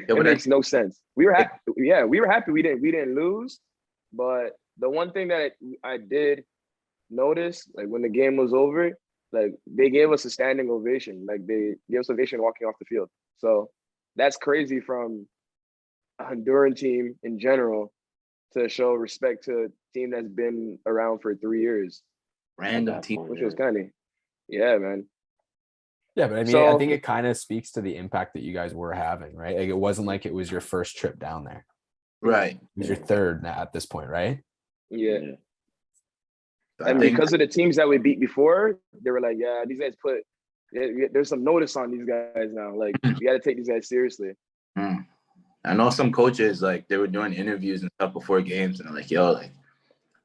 It makes no sense. We were happy. Yeah, we were happy we didn't lose. But the one thing that I did notice, like when the game was over, like they gave us a standing ovation. Like they gave us an ovation walking off the field. So that's crazy from a Honduran team in general to show respect to a team that's been around for 3 years. Random team. Which was kind of, yeah, man. Yeah, but I mean, I think it kind of speaks to the impact that you guys were having, right? Like it wasn't like it was your first trip down there. Right. It was your third at this point, right? Yeah. And because of the teams that we beat before, they were like, yeah, these guys there's some notice on these guys now. Like, you got to take these guys seriously. I know some coaches, like, they were doing interviews and stuff before games, and they're like, yo, like,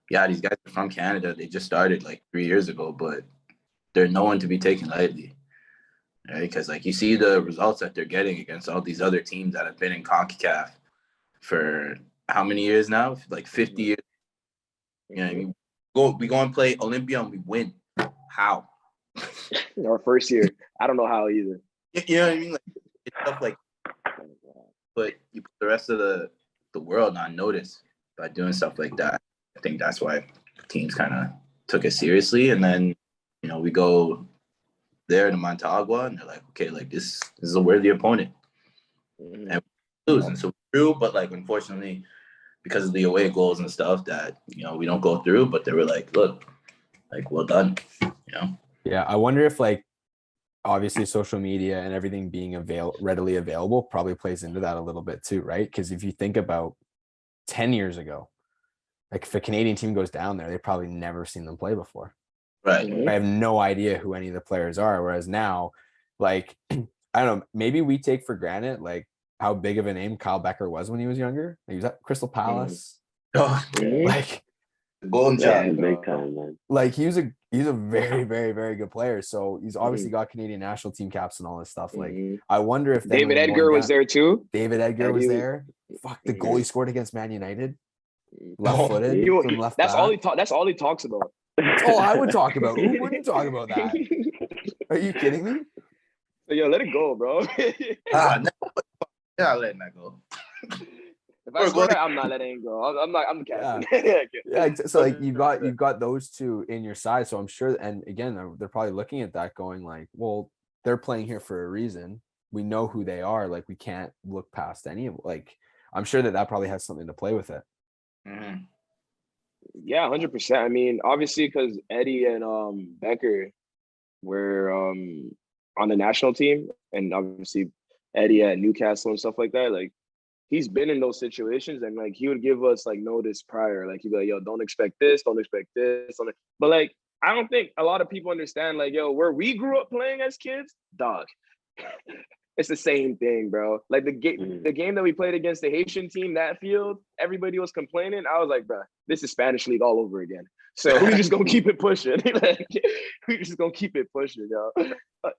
yeah, these guys are from Canada. They just started, like, 3 years ago, but they're no one to be taken lightly, right? Because, like, you see the results that they're getting against all these other teams that have been in CONCACAF for how many years now? Like, 50 years. You know what I mean? We go and play Olympia and we win. How? Our first year. I don't know how either. You know what I mean? Like, it's stuff like, but you put the rest of the world on notice by doing stuff like that. I think that's why teams kind of took it seriously. And then, you know, we go there to Montagua and they're like, okay, like this is a worthy opponent. And we lose. And so we drew, but like, unfortunately, because of the away goals and stuff that, you know, we don't go through, but they were like, look, like, well done, you know? Yeah. I wonder if like, obviously social media and everything being readily available probably plays into that a little bit too, right? Because if you think about 10 years ago, like if a Canadian team goes down there, they've probably never seen them play before. Right. I have no idea who any of the players are. Whereas now, like, I don't know, maybe we take for granted like how big of a name Kyle Becker was when he was younger. He was at Crystal Palace. Oh, Like golden Yeah, child. big time, man. like he's a very, very, very good player. So he's obviously got Canadian national team caps and all this stuff. Like I wonder if then David Edgar was there too. David Edgar was Eddie- there. Fuck, the goal he scored against Man United. Left-footed You- from left That's back. all he talks about. That's all I would talk about. Who wouldn't talk about that? Are you kidding me? Yo, let it go, bro. If No, yeah, letting that go. I score that, I'm not letting it go. I'm the captain. Yeah, so like you've got those two in your side. So I'm sure, and again, they're probably looking at that going like, well, they're playing here for a reason. We know who they are. Like we can't look past any of like. I'm sure that probably has something to play with it. Mm-hmm. Yeah, 100%. I mean, obviously, because Eddie and Becker were on the national team, and obviously Eddie at Newcastle and stuff like that. Like, he's been in those situations, and like he would give us like notice prior. Like he'd be like, "Yo, don't expect this, don't expect this." But like, I don't think a lot of people understand. Like, yo, where we grew up playing as kids, dog. It's the same thing, bro. Like the game that we played against the Haitian team, that field, everybody was complaining. I was like, bro, this is Spanish league all over again. So we just gonna keep it pushing. Like, we just gonna keep it pushing, yo.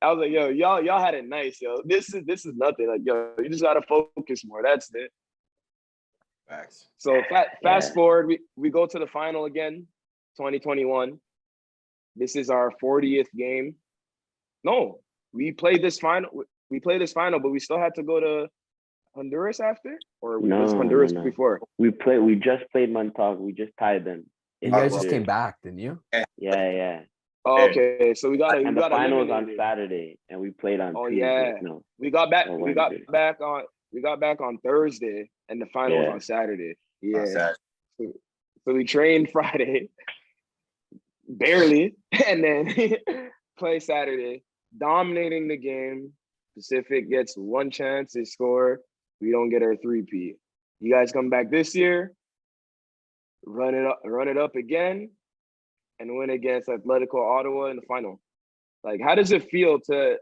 I was like, yo, y'all had it nice, yo. This is nothing. Like, yo, you just gotta focus more. That's it. Facts. So fast forward, we go to the final again, 2021. This is our 40th game. No, we played this final, but we still had to go to Honduras after? Or was Honduras before? We just played Montauk. We just tied them. You guys just came back, didn't you? Yeah. Oh, okay, so we got the final was on Saturday, and we played on Tuesday. Yeah. No, we got back on Thursday, and the final was on Saturday. Yeah. On Saturday. So we trained Friday, barely, and then play Saturday, dominating the game. Pacific gets one chance to score. We don't get our three-peat. You guys come back this year, run it up again, and win against Atletico Ottawa in the final. Like, how does it feel to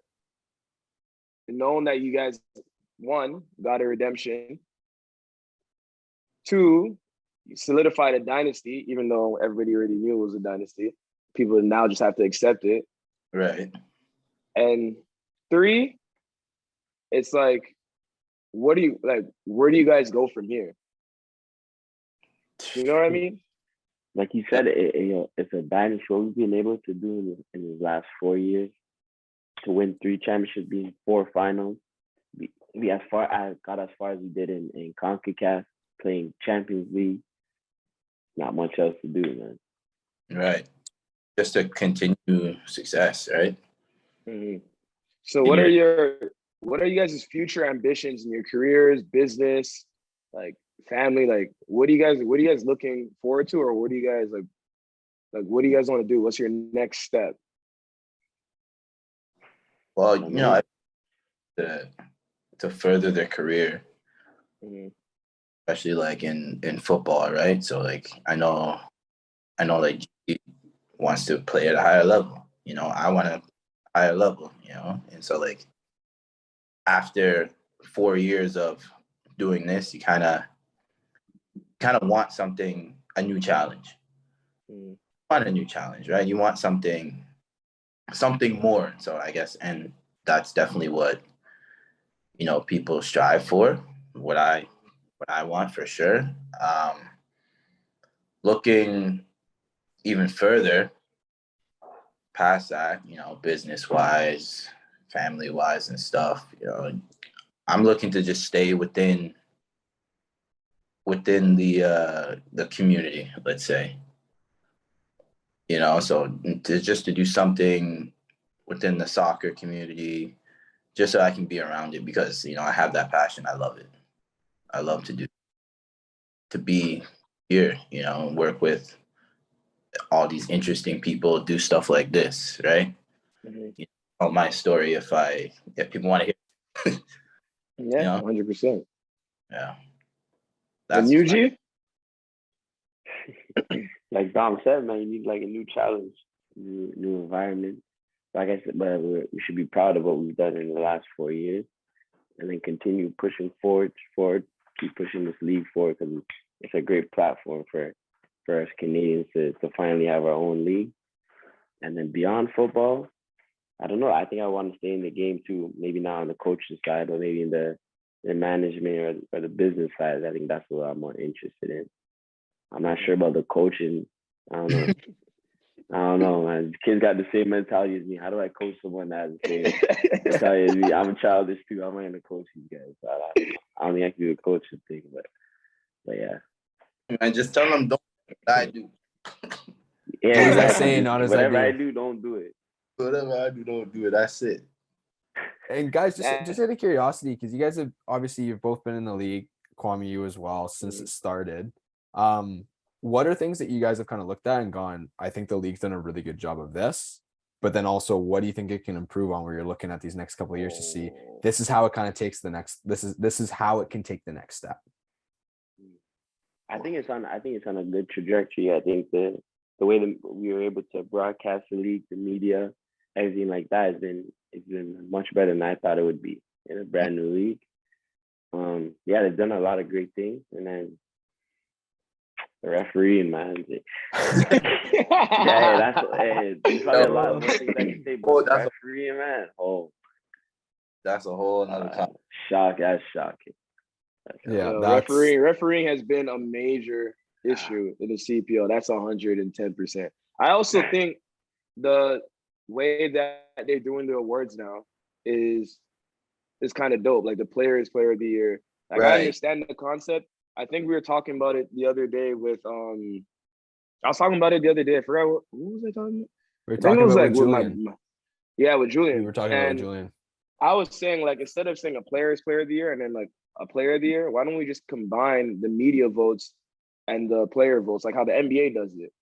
knowing that you guys, one, got a redemption, two, you solidified a dynasty, even though everybody already knew it was a dynasty. People now just have to accept it. Right. And three, it's like, where do you guys go from here? You know what I mean? Like you said, it's a dynasty. What we've been able to do in the last 4 years, to win 3 championships, be in 4 finals, we got as far as we did in CONCACAF, playing Champions League. Not much else to do, man. Right. Just to continue success, right? Mm-hmm. So what are you guys' future ambitions in your careers, business, like family? Like what are you guys looking forward to, or what do you guys like what do you guys want to do? What's your next step? Well, you know, to further their career, especially like in football, right? So like I know like he wants to play at a higher level. You know, I want a higher level. You know, and so like after 4 years of doing this, you kind of want a new challenge. You want a new challenge, right? You want something more. So I guess, and that's definitely what, you know, people strive for. What I want for sure. Looking even further past that, you know, business wise, family wise, and stuff. You know, I'm looking to just stay within the community, let's say. You know, so to do something within the soccer community, just so I can be around it, because, you know, I have that passion. I love it. I love to be here, you know, and work with all these interesting people, do stuff like this, right? You know, my story if people want to hear. Yeah, 100%. Yeah. And you, G? Like Dom said, man, you need like a new challenge, new environment. Like I said, but we should be proud of what we've done in the last 4 years, and then continue pushing forward, keep pushing this league forward, because it's a great platform for us Canadians to finally have our own league. And then beyond football, I don't know. I think I want to stay in the game too. Maybe not on the coaching side, but maybe in the management or the business side. I think that's what I'm more interested in. I'm not sure about the coaching. I don't know. I don't know, man. The kids got the same mentality as me. How do I coach someone that has the same mentality as me? I'm childish too. I'm not gonna coach these guys. So I don't think I can do the coaching thing, but yeah. And just tell them don't do what I do. Yeah, what is that saying? Not as whatever I do, don't do it. Whatever I do, don't do it. That's it. And guys, just out of curiosity, because you guys have obviously you've both been in the league, Kwame, you as well, since it started. What are things that you guys have kind of looked at and gone, I think the league's done a really good job of this, but then also what do you think it can improve on, where you're looking at these next couple of years to see this is how it kind of takes the next, this is how it can take the next step? I think it's on a good trajectory. I think the way that we were able to broadcast the league, the media, everything like that has been much better than I thought it would be in a brand new league. They've done a lot of great things, and then the refereeing, man. That's there's probably a lot more things I can say, but the refereeing, man. That's a whole another topic. That's shocking. Refereeing has been a major issue in the CPL. That's 110%. I also think the way that they're doing the awards now is kind of dope. Like the player is player of the year. Like I understand the concept. I think we were talking about it the other day with I was talking about it the other day. I forgot what was I talking about? We were talking about with Julian. With Julian. We were talking about Julian. I was saying, like, instead of saying a player is player of the year and then like a player of the year, why don't we just combine the media votes and the player votes, like how the NBA does it?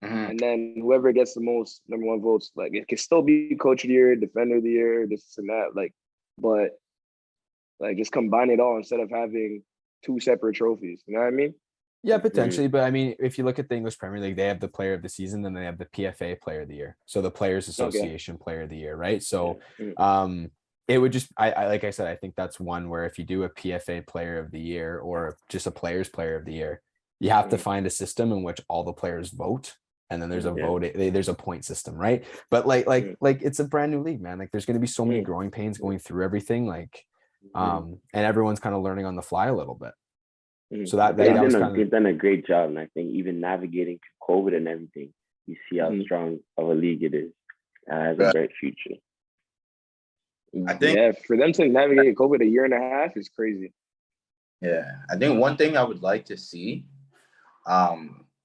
And then whoever gets the most number one votes, like it can still be coach of the year, defender of the year, this and that, like, but like just combine it all instead of having two separate trophies. You know what I mean? Yeah, potentially. But I mean, if you look at the English Premier League, they have the player of the season, then they have the PFA player of the year. So the Players Association player of the year, right? So it would just, I like I said, I think that's one where if you do a PFA player of the year or just a players player of the year, you have to find a system in which all the players vote. And then there's a vote, there's a point system, right? But like it's a brand new league, man. Like there's going to be so many growing pains going through everything, like, and everyone's kind of learning on the fly a little bit. So they've done a great job, and I think even navigating COVID and everything, you see how strong of a league it is. It has a great future. I think for them to navigate COVID a year and a half is crazy. Yeah, I think one thing I would like to see,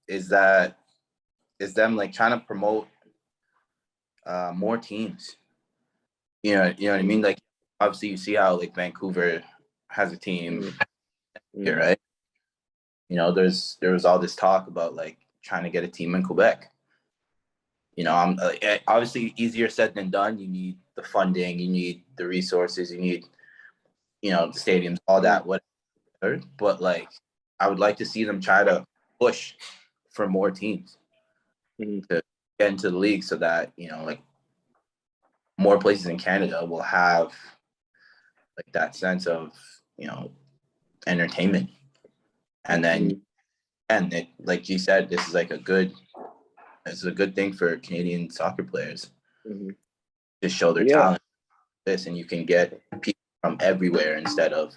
is them like trying to promote more teams. You know what I mean? Like obviously you see how like Vancouver has a team here, right? You know, there was all this talk about like trying to get a team in Quebec. You know, I'm obviously easier said than done. You need the funding, you need the resources, you need, you know, the stadiums, all that, whatever. But like, I would like to see them try to push for more teams to get into the league, so that, you know, like more places in Canada will have like that sense of, you know, entertainment. And then, and it, like G said, this is like a good thing for Canadian soccer players to show their talent. And you can get people from everywhere instead of,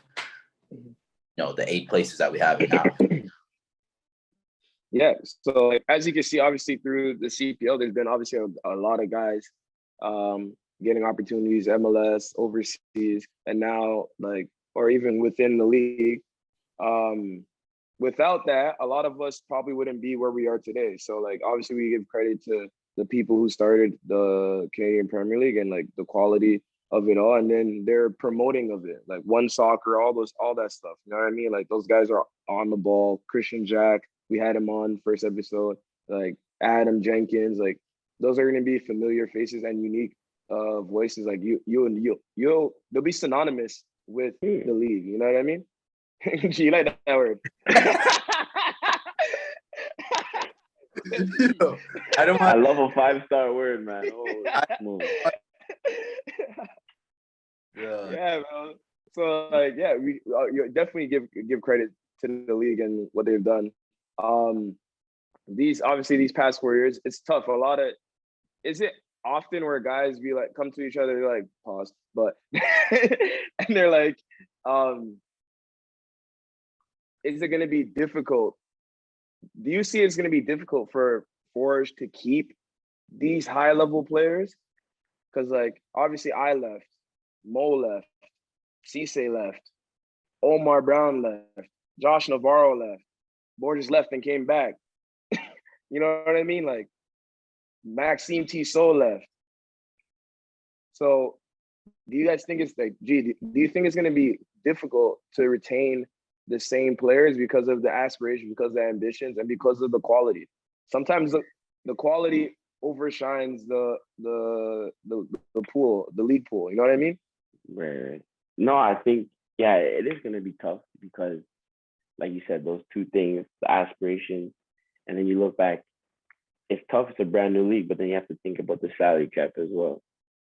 you know, the 8 places that we have now. Yeah. So like, as you can see, obviously through the CPL, there's been obviously a lot of guys getting opportunities, MLS, overseas, and now like, or even within the league. Without that, a lot of us probably wouldn't be where we are today. So like, obviously we give credit to the people who started the Canadian Premier League and like the quality of it all. And then they're promoting of it, like One Soccer, all that stuff. You know what I mean? Like those guys are on the ball. Christian Jack, we had him on first episode, like Adam Jenkins, like those are going to be familiar faces and unique voices like they'll be synonymous with the league. You know what I mean? Gee, you like that word? I love a 5-star word, man. Oh, yeah, man. So like, yeah, we you definitely give credit to the league and what they've done. These past 4 years, it's tough. Is it often where guys be like come to each other, like pause, but and they're like, is it going to be difficult? Do you see it's going to be difficult for Forge to keep these high level players? Because like obviously I left, Mo left, Cisse left, Omar Brown left, Josh Navarro left, Borges left and came back. You know what I mean? Like Maxime Tissot left. So do you guys think it's like, do you think it's going to be difficult to retain the same players because of the aspirations, because of the ambitions, and because of the quality? Sometimes the quality overshines the pool, the league pool. You know what I mean? Right. No, I think, yeah, it is going to be tough because, like you said, those two things, the aspirations, and then you look back, it's tough. It's a brand new league, but then you have to think about the salary cap as well,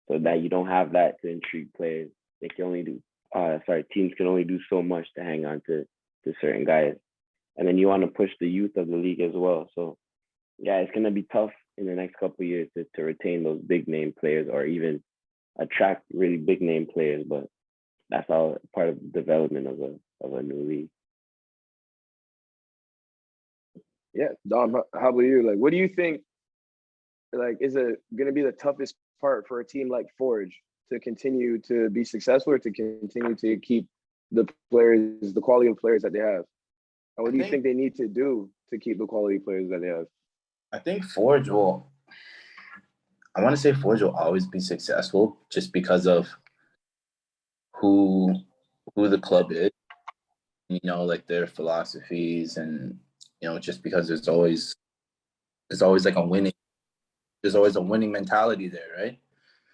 so that you don't have that to intrigue players. They can only do, teams can only do so much to hang on to certain guys, and then you want to push the youth of the league as well. So, yeah, it's gonna be tough in the next couple of years to retain those big name players or even attract really big name players. But that's all part of the development of a new league. Yeah, Dom, how about you? Like, what do you think? Like, is it going to be the toughest part for a team like Forge to continue to be successful, or to continue to keep the players, the quality of players that they have? And what do you think they need to do to keep the quality players that they have? I think Forge will always be successful just because of who the club is, you know, like their philosophies, and you know, just because there's always like there's always a winning mentality there, right?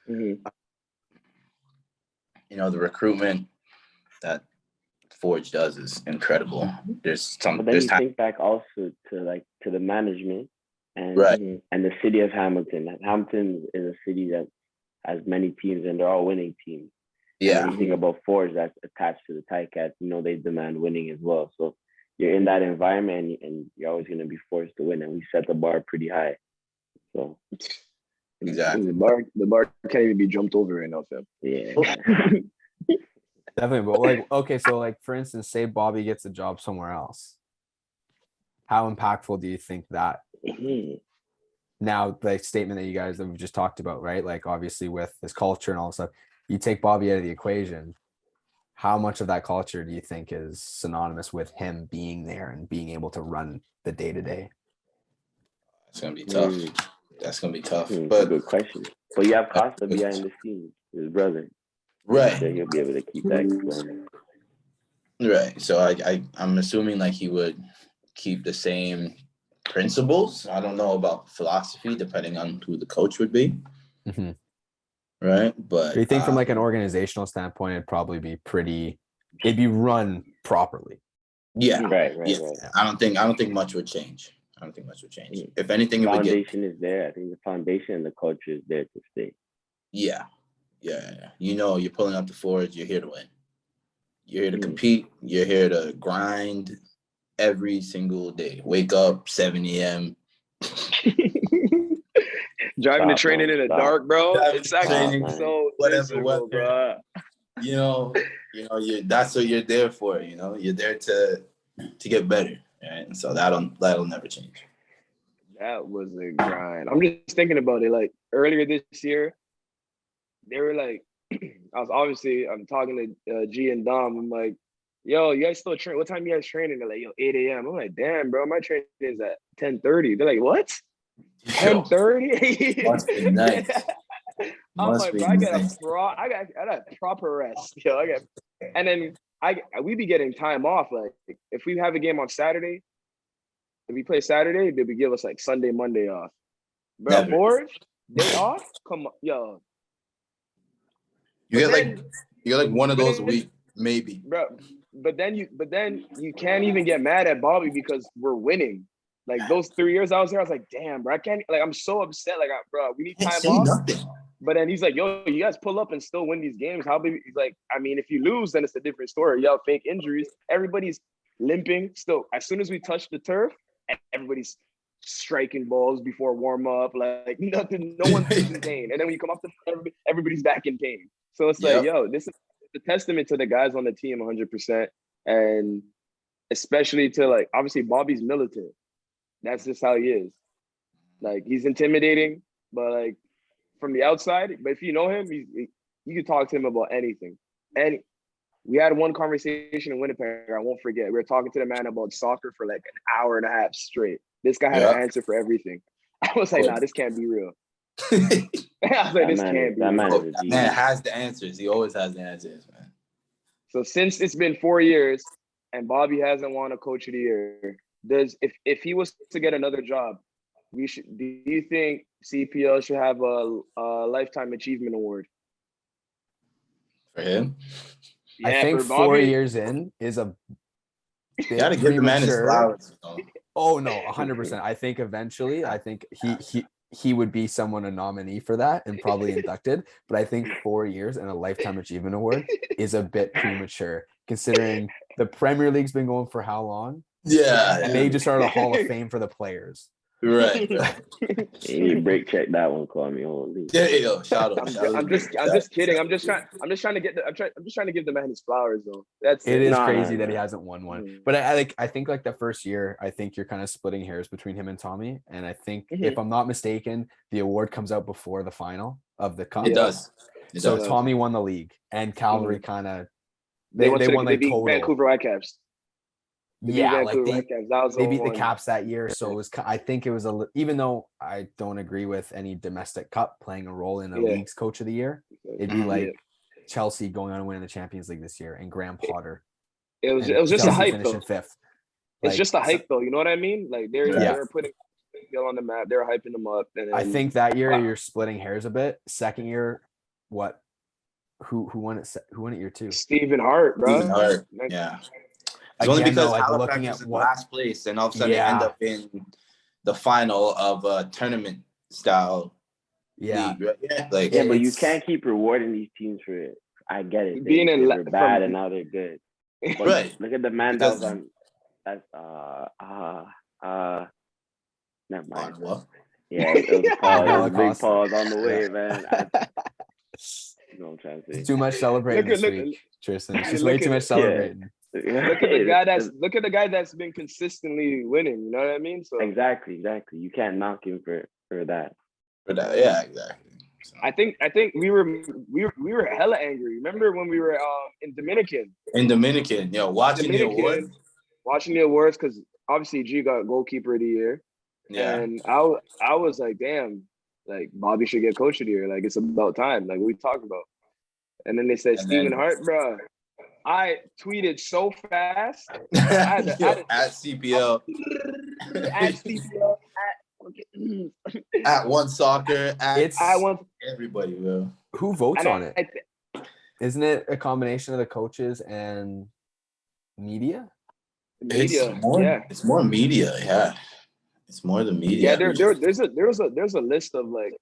Mm-hmm. You know, the recruitment that Forge does is incredible. But then you think back also to the management and right, and the city of Hamilton. Hamilton is a city that has many teams and they're all winning teams. Yeah. And you think about Forge that's attached to the Ticats, you know, they demand winning as well. So you're in that environment and you're always going to be forced to win. And we set the bar pretty high. So exactly, the bar can't even be jumped over right now, fam. Yeah. Definitely. But like, okay, so like for instance, say Bobby gets a job somewhere else. How impactful do you think that? Now, the statement that you guys that we've just talked about, right? Like obviously with his culture and all that stuff, you take Bobby out of the equation. How much of that culture do you think is synonymous with him being there and being able to run the day to day? It's gonna be tough. That's gonna be tough. But good question. But you have Costa behind the scenes, his brother. Right. So he'll be able to keep that going. Right. So I'm assuming like he would keep the same principles. I don't know about philosophy, depending on who the coach would be. Mm-hmm. Right. But do you think from like an organizational standpoint, it'd be run properly? Yeah. Right. I don't think much would change. If anything, foundation is there. I think the foundation and the culture is there to stay. Yeah. You know, you're pulling up the Forge. You're here to win. You're here to compete. You're here to grind every single day. Wake up 7 a.m. Driving to training in the dark, bro. It's actually so whatever, bro. You know, that's what you're there for. You know, you're there to get better, right? And so that'll never change. That was a grind. I'm just thinking about it. Like earlier this year, they were like, I'm talking to G and Dom. I'm like, yo, you guys still train? What time you guys training? They're like, yo, 8 a.m. I'm like, damn, bro, my training is at 10:30. They're like, what? 10:30? Must be nice. I'm like, bro, I got proper rest. Yo, and then we be getting time off. Like if we have a game on Saturday, if we play Saturday, they would give us like Sunday, Monday off. Bro, Forge, day off? Come on, yo. You get like one of those a week, maybe. Bro, but then you can't even get mad at Bobby because we're winning. Like those 3 years I was there, I was like, damn, bro, I can't. Like I'm so upset. Like, bro, we need time off. Nothing. But then he's like, yo, you guys pull up and still win these games. How big? He's like, I mean, if you lose, then it's a different story. You have fake injuries. Everybody's limping. Still, as soon as we touch the turf, everybody's striking balls before warm up. Like nothing. No one's in pain. And then when you come up to everybody's back in pain. So it's like, yo, this is a testament to the guys on the team 100%. And especially to like, obviously Bobby's militant. That's just how he is. Like he's intimidating, but like from the outside, but if you know him, you can talk to him about anything. And we had one conversation in Winnipeg, I won't forget. We were talking to the man about soccer for like an hour and a half straight. This guy had an answer for everything. I was like, nah, this can't be real. I was like, this can't be real. That man has the answers. He always has the answers, man. So since it's been 4 years and Bobby hasn't won a Coach of the Year, if he was to get another job, do you think CPL should have a Lifetime Achievement Award for him? Yeah, I think 4 years in is a you gotta give the man his flowers. Oh no, 100%. I think eventually, he would be someone a nominee for that and probably inducted. But I think 4 years and a Lifetime Achievement Award is a bit premature, considering the Premier League's been going for how long? Yeah, and they just started a Hall of Fame for the players. Right. You break check that one, call me. Holy. Yeah, yo, shout out. I'm just kidding. I'm just trying to give the man his flowers though. It is crazy that he hasn't won one. But I think like the first year, I think you're kind of splitting hairs between him and Tommy. And I think if I'm not mistaken, the award comes out before the final of the cup. It does. Tommy won the league, and Calgary kind of they won like total. Vancouver Whitecaps. Yeah, like they beat the Caps that year, so it was. I think it was even though I don't agree with any domestic cup playing a role in the league's Coach of the Year, it'd be like Chelsea going on and winning the Champions League this year, and Graham Potter. It was just a hype though. Fifth. It's just a hype though. You know what I mean? Like they're putting Bill on the map. They're hyping them up. And I think that year you're splitting hairs a bit. Second year, what? Who won it? Who won it year 2? Stephen Hart, bro. Stephen Hart. Yeah. It's only because Halifax was in last place, and all of a sudden they end up in the final of a tournament style league. Right? Yeah, but you can't keep rewarding these teams for it. I get it. They're bad and now they're good. But right. Look at the man that was on. That's never mind. Yeah, it was big pause on the way, man. You know what I'm trying to say. It's too much celebrating this week, Triston. It's just way too much celebrating. Look at the guy that's been consistently winning. You know what I mean? So exactly. You can't knock him for that. Yeah, exactly. So. I think we were hella angry. Remember when we were in Dominican? Watching the awards because obviously G got goalkeeper of the year. Yeah, and I was like, damn, like Bobby should get Coach of the Year. Like it's about time. Like we talked about. And then they said Stephen Hart, bro. I tweeted so fast. At CPL. At CPL. At One Soccer. Everybody, bro. Who votes on it? Isn't it a combination of the coaches and media? It's more media, yeah. It's more the media. Yeah, there's a list of like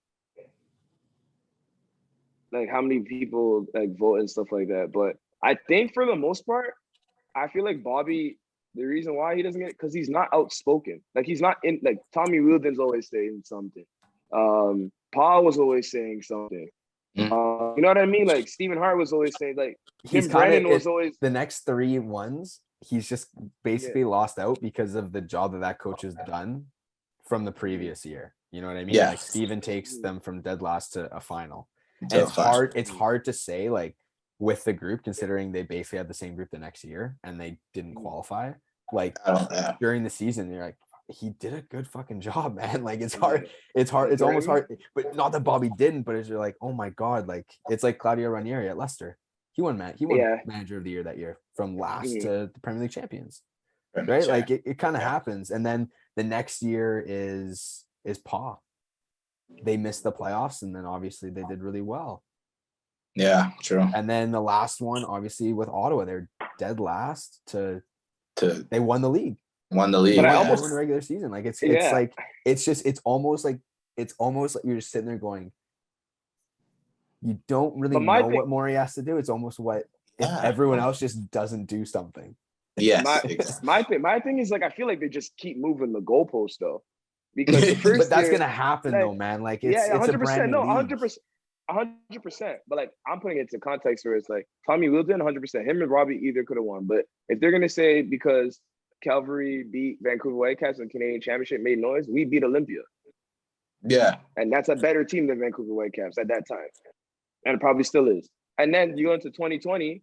how many people like vote and stuff like that. But I think for the most part, I feel like Bobby, the reason why he doesn't get it, because he's not outspoken. Like he's not in like Tommy Wheeldon's always saying something. Paul was always saying something. You know what I mean? Like Stephen Hart was always saying like Brennan was always the next 3 ones. He's just basically lost out because of the job that coach has done from the previous year. You know what I mean? Yeah. Like Steven takes them from dead last to a final. And it's hard to say like with the group, considering they basically had the same group the next year and they didn't qualify. Like during the season, you're like, he did a good fucking job, man. Like it's hard. It's almost hard, but not that Bobby didn't, but it's like, oh my God, like it's like Claudio Ranieri at Leicester. He won manager of the year that year from last to the Premier League champions. Right? Like it kind of happens. And then the next year is Pa. They missed the playoffs and then obviously they did really well. Yeah, true. And then the last one, obviously, with Ottawa, they're dead last they won the league. Won the league. But I They almost- won the regular season. Like it's Yeah. like it's almost like you're just sitting there going, you don't really But my know thing- what Morey has to do. It's almost what if Yeah. everyone else just doesn't do something. Yes. My thing is like I feel like they just keep moving the goalpost though, because the first But that's year, gonna happen like, though, man. Like it's yeah, it's a brand 100%, new no, league. 100%. But like I'm putting it into context where it's like Tommy Wilton, 100%. Him and Robbie either could have won, but if they're gonna say because Calgary beat Vancouver Whitecaps in the Canadian Championship made noise, we beat Olympia, Yeah. and that's a better team than Vancouver Whitecaps at that time, and it probably still is. And then you go into 2020,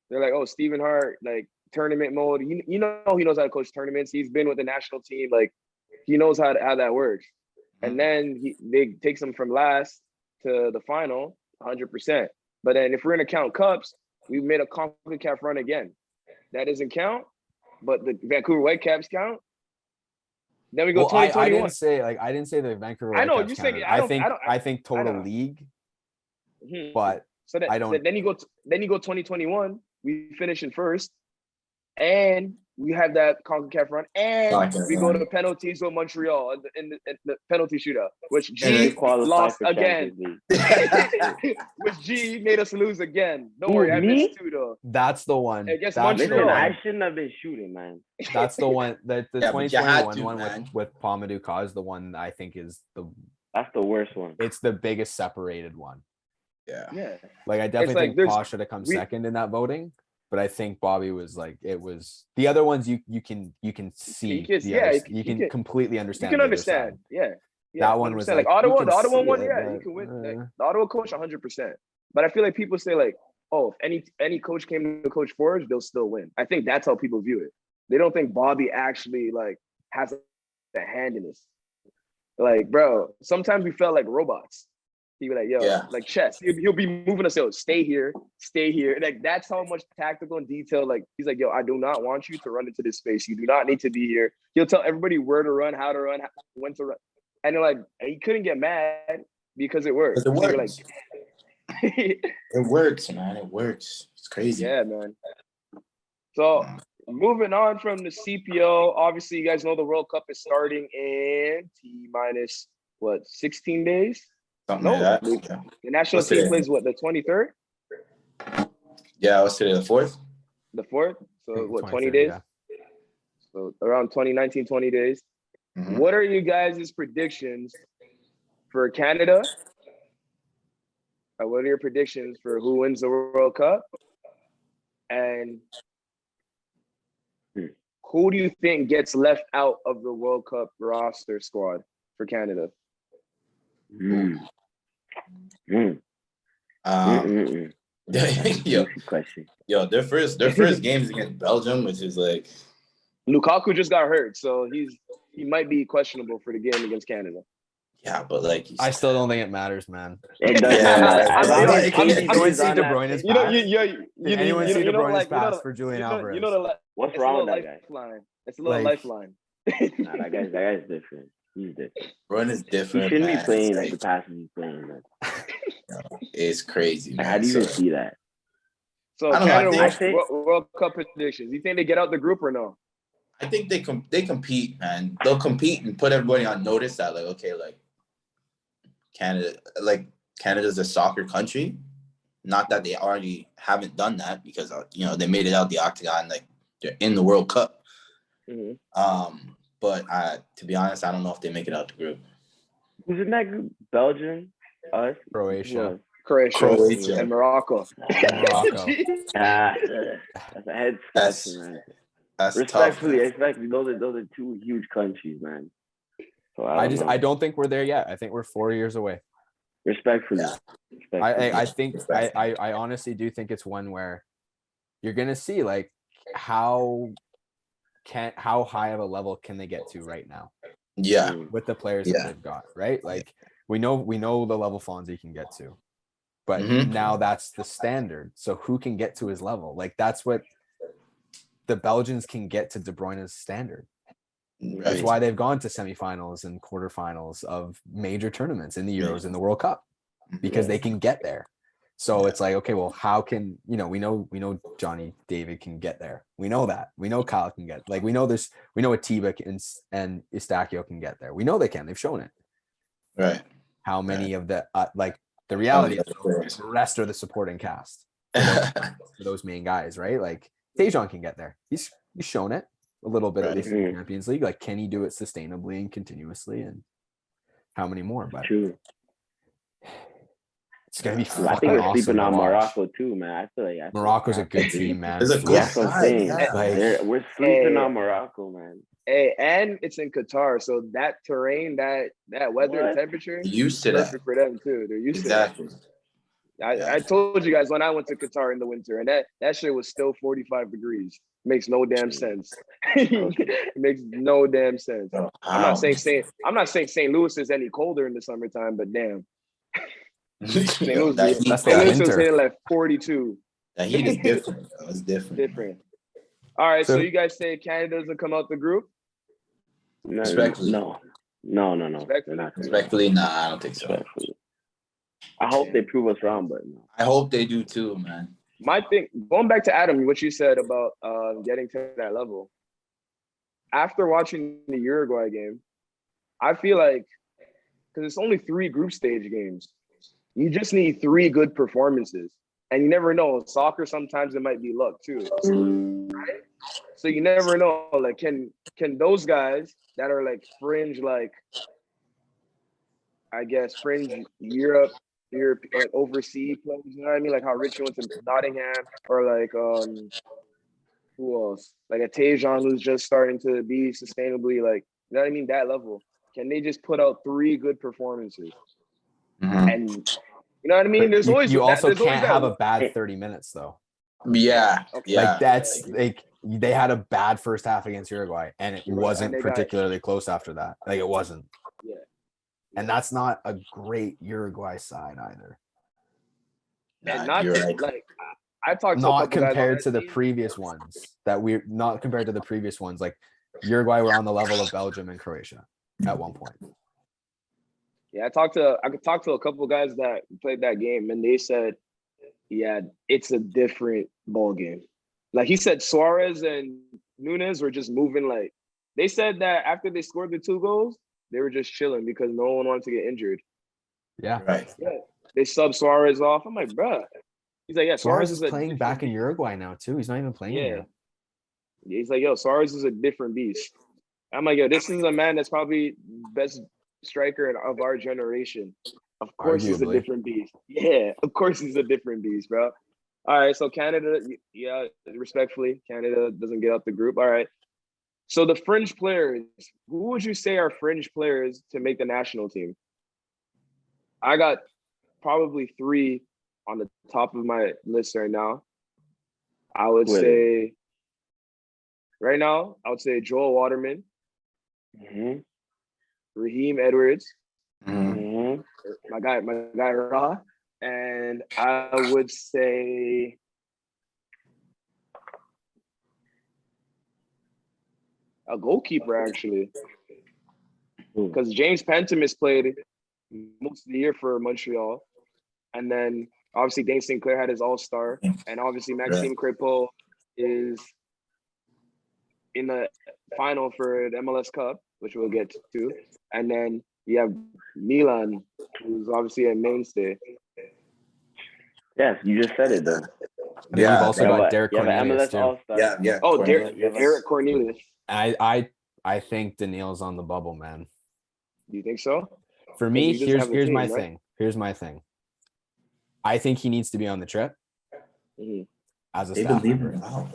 they're like, oh, Stephen Hart, like tournament mode. You know he knows how to coach tournaments. He's been with the national team, like he knows how that works. And then they takes them from last to the final, 100%. But then if we're gonna count cups, we made a CONCACAF run again. That doesn't count, but the Vancouver Whitecaps count. Then we go 2021. I didn't say the Vancouver I know, Whitecaps you're saying counted. it. I think total know. league, Mhm. but So I don't- then you go 2021. We finish in first, and we have that CONCACAF run, and we go to penalties with Montreal in the penalty shootout, which And they G qualify lost for again. Champions League. Which G made us lose again. Don't Who, worry, I me? missed two though. that's the one. Against That's the Listen, Montreal. I one. shouldn't have been shooting, man. That's the one. The Yeah, but you had 2021 to, one man. with Pamadou Ka, the one I think is That's the worst one. it's the biggest separated one. Yeah. Yeah, Like I definitely like think there's- Pa should have come we- second in that voting, but I think Bobby was like it was the other ones you can see can- the yeah, others, you you can can- completely you understand. can the other understand. side. Yeah. That one was 100%. like, like Ottawa. you can The Ottawa see one, it, yeah, you but, can win. Like, the Ottawa coach, 100%. But I feel like people say like, oh, if any coach came to coach Forge, they'll still win. I think that's how people view it. They don't think Bobby actually like has a hand in this. Like, bro, sometimes we felt like robots. He'd be like, yo, Yeah. like chess. He'll be moving us, yo, stay here. Like, that's how much tactical and detail. Like, he's like, yo, I do not want you to run into this space. You do not need to be here. He'll tell everybody where to run, how to run, when to run. And they're like, he couldn't get mad because it worked. Because it So you're works. like, It works, man. It works. It's crazy. yeah, man. So moving on from the CPO, obviously you guys know the World Cup is starting in T-minus what, 16 days? Something No, like that. the- Yeah. The national What's team today? plays what, the 23rd? Yeah, what's today? The 4th? The 4th? I So think what, 20 23rd, days? yeah. So around 19, 20 days. Mhm. What are you guys' predictions for Canada? What are your predictions for who wins the World Cup? And who do you think gets left out of the World Cup roster squad for Canada? Mm. Mm. Yo, Juicy question. their first games against Belgium, which is like, Lukaku just got hurt, so he might be questionable for the game against Canada. yeah, but like, I still don't think it matters, man. It doesn't Yeah, matter. I'm As long like- as I'm- KD I'm- goes on De that Bruyne's pitch- You know, pass? you anyone see De Bruyne's like, pass for Julian Alvarez? You know the What's it's a wrong little with that guy? lifeline. It's a little Like- lifeline. Nah, that guy's different. He's different. run is He different. shouldn't man. be playing It's like the passes he's playing. Man. It's crazy, Like, man. how do you even So, see that? So I don't know, I Canada think- World Cup predictions. You think they get out the group or no? I think they compete, man. They'll compete and put everybody on notice that like, okay, like Canada's a soccer country. Not that they already haven't done that because they made it out the octagon, like they're in the World Cup. Mm-hmm. But to be honest, I don't know if they make it out the group. Who's in that group? Belgium, us, Croatia. Croatia and Morocco. Morocco. that's a head That's scratcher, man. That's Respectfully, tough. those are two huge countries, man. So I I don't think we're there yet. I think we're 4 years away. respectfully. Yeah. I think I honestly do think it's one where you're gonna see like how high of a level can they get to right now Yeah, with the players that Yeah. they've got, right? Like we know the level Fonzie can get to, but Mhm. now that's the standard. So who can get to his level? Like that's what the Belgians can get to De Bruyne's standard. That's right. why they've gone to semifinals and quarterfinals of major tournaments in the Euros and the World Cup because they can get there. So it's like, okay, well, how can, we know Johnny David can get there. We know that. We know Kyle can get, like, we know Atiba and Eustaquio can get there. We know they can. They've shown it. Right. How many of the, the reality is the rest are the supporting cast for those main guys, right? Like, Tejan can get there. He's shown it a little bit, at least in the Champions League. Like, can he do it sustainably and continuously? And how many more? But True. it's gonna be fucking I think we're awesome sleeping to on watch. Morocco too, man. I feel like Morocco's a good team, man. It's a good That's what I'm saying. yeah. Like, We're sleeping on Morocco, man. Hey, and it's in Qatar, so that terrain, that weather and temperature, Used to perfect that. for them too. They're used to that. I told you guys when I went to Qatar in the winter, and that shit was still 45 degrees. Makes no damn sense. It makes no damn sense. Wow. I'm not saying St. Louis is any colder in the summertime, but damn. St. Louis was hitting like 42. That heat is different. It's different. All right, so you guys say Canada doesn't come out the group? No. Respectfully, nah, I don't think so. Respectfully. I hope they prove us wrong, but no. I hope they do too, man. My thing, going back to Adam, what you said about getting to that level. After watching the Uruguay game, I feel like, because it's only 3 group stage games, you just need 3 good performances. And you never know. Soccer, sometimes it might be luck too. Right? So you never know. Like, can those guys that are like fringe, like, I guess, fringe Europe, like overseas players, you know what I mean? Like how Richie went to Nottingham, or like who else? Like a Tejan who's just starting to be sustainably, like, you know what I mean? That level. Can they just put out 3 good performances? Mm-hmm. And you know what I mean? There's always you also there's can't always have a bad 30 minutes though. Yeah. Like, that's like, they had a bad first half against Uruguay, and it wasn't particularly close after that. Like, it wasn't. Yeah. And that's not a great Uruguay side either. And not to, right. like, I talked to not compared to the previous ones not compared to the previous ones. Like, Uruguay were on the level of Belgium and Croatia at one point. Yeah, I could talk to a couple of guys that played that game, and they said, yeah, it's a different ball game. Like, he said Suarez and Nunes were just moving. Like, they said that after they scored the 2 goals, they were just chilling because no one wanted to get injured. Yeah. Right. Yeah. They subbed Suarez off. I'm like, bruh. He's like, yeah, Suarez is playing back in Uruguay now too. He's not even playing here. He's like, yo, Suarez is a different beast. I'm like, yo, this is a man that's probably best striker of our generation. Of course, he's a different beast. Yeah, of course he's a different beast, bro. All right, so Canada, yeah, respectfully, Canada doesn't get out the group. All right. So the fringe players, who would you say are fringe players to make the national team? I got probably 3 on the top of my list right now. I would say Joel Waterman, Raheem Edwards, my guy Ra, and I would say a goalkeeper, actually, because James Pantemis played most of the year for Montreal, and then obviously Dane Sinclair had his All-Star, and obviously Maxime Crépeau is in the final for the MLS Cup, which we'll get to, and then you have Milan, who's obviously a mainstay. Yes, you just said it though. You've also got Derek Cornelius too. Yeah. Oh, Derek Cornelius. I think Daniil's on the bubble, man. Do you think so? For me, here's my thing. Here's my thing. I think he needs to be on the trip as a staff member.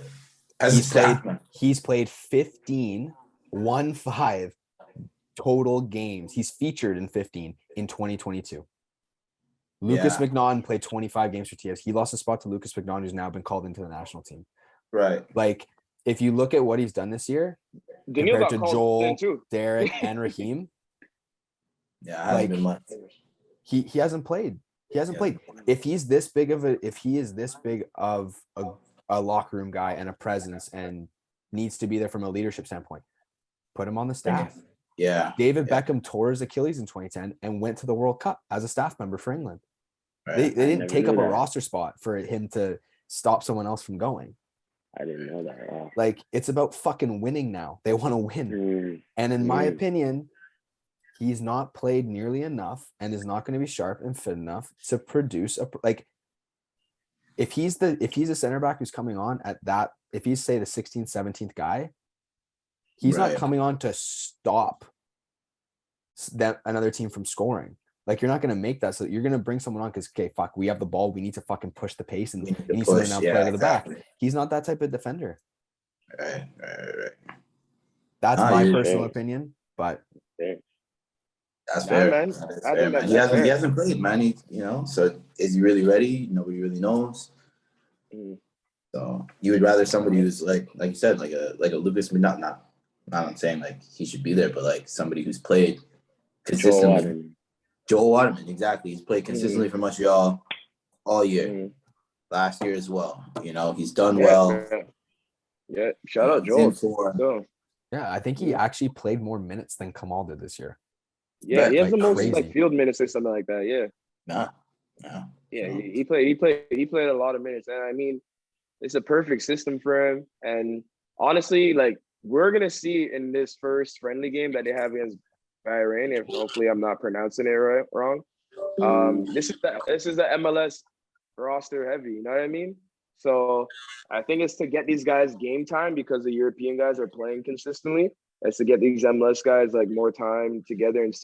He's played 15 total games. He's featured in 15 in 2022. Lucas McNaughton played 25 games for TS. He lost a spot to Lucas McNaughton, who's now been called into the national team. Right. Like, if you look at what he's done this year, compared to Joel, Derek, and Raheem, like, he hasn't played. He hasn't played. If he is this big of a locker room guy and a presence and needs to be there from a leadership standpoint, put him on the staff. Yeah. David Beckham tore his Achilles in 2010 and went to the World Cup as a staff member for England. They I didn't never take knew up a that. roster spot for him to stop someone else from going. I didn't know that. Wow. Like, it's about fucking winning now. They want to win. And in my opinion, he's not played nearly enough and is not going to be sharp and fit enough to produce like, if he's a center back who's coming on at that, if he's say the 16th, 17th guy, he's not coming on to stop that another team from scoring. Like, you're not going to make that. So you're going to bring someone on because, okay, fuck, we have the ball. We need to fucking push the pace and you need someone now play to the back. He's not that type of defender. Right. That's my personal opinion, but that's fair. Man. That's fair, man. He hasn't played, man. So is he really ready? Nobody really knows. So you would rather somebody who's like you said, like a Lucas, not I'm saying like he should be there, but like somebody who's played consistently. Joel Waterman, exactly. He's played consistently for Montreal all year. Last year as well. He's done well. Yeah, shout out Joel. Yeah, I think he actually played more minutes than Kamal did this year. Yeah, he has the most field minutes or something like that. Yeah. No. Yeah, he played a lot of minutes, and I mean, it's a perfect system for him. And honestly, like, we're gonna see in this first friendly game that they have against Bahrain, if hopefully I'm not pronouncing it wrong. This is the MLS roster heavy, you know what I mean? So I think it's to get these guys game time because the European guys are playing consistently. It's to get these MLS guys like more time together and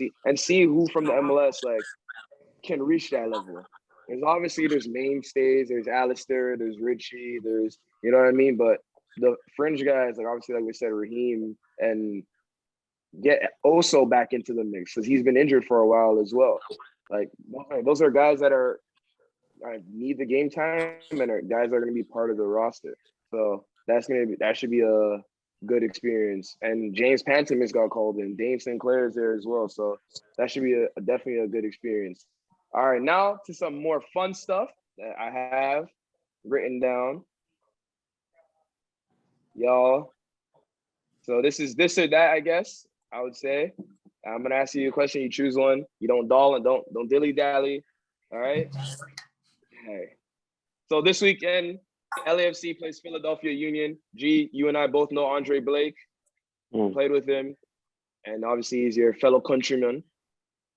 see who from the MLS like can reach that level. Because obviously there's mainstays, there's Alistair, there's Richie, there's, you know what I mean? But the fringe guys, like obviously like we said, Raheem, and get Oso back into the mix because he's been injured for a while as well. Like, those are guys that need the game time and are guys that are going to be part of the roster. So that should be a good experience. And James Pantomis got called in. Dane Sinclair is there as well. So that should be definitely a good experience. All right, now to some more fun stuff that I have written down. Y'all. So this or that, I guess, I would say. I'm gonna ask you a question. You choose one. You don't don't dilly dally. All right. Okay. So this weekend, LAFC plays Philadelphia Union. You and I both know Andre Blake. Played with him, and obviously he's your fellow countryman,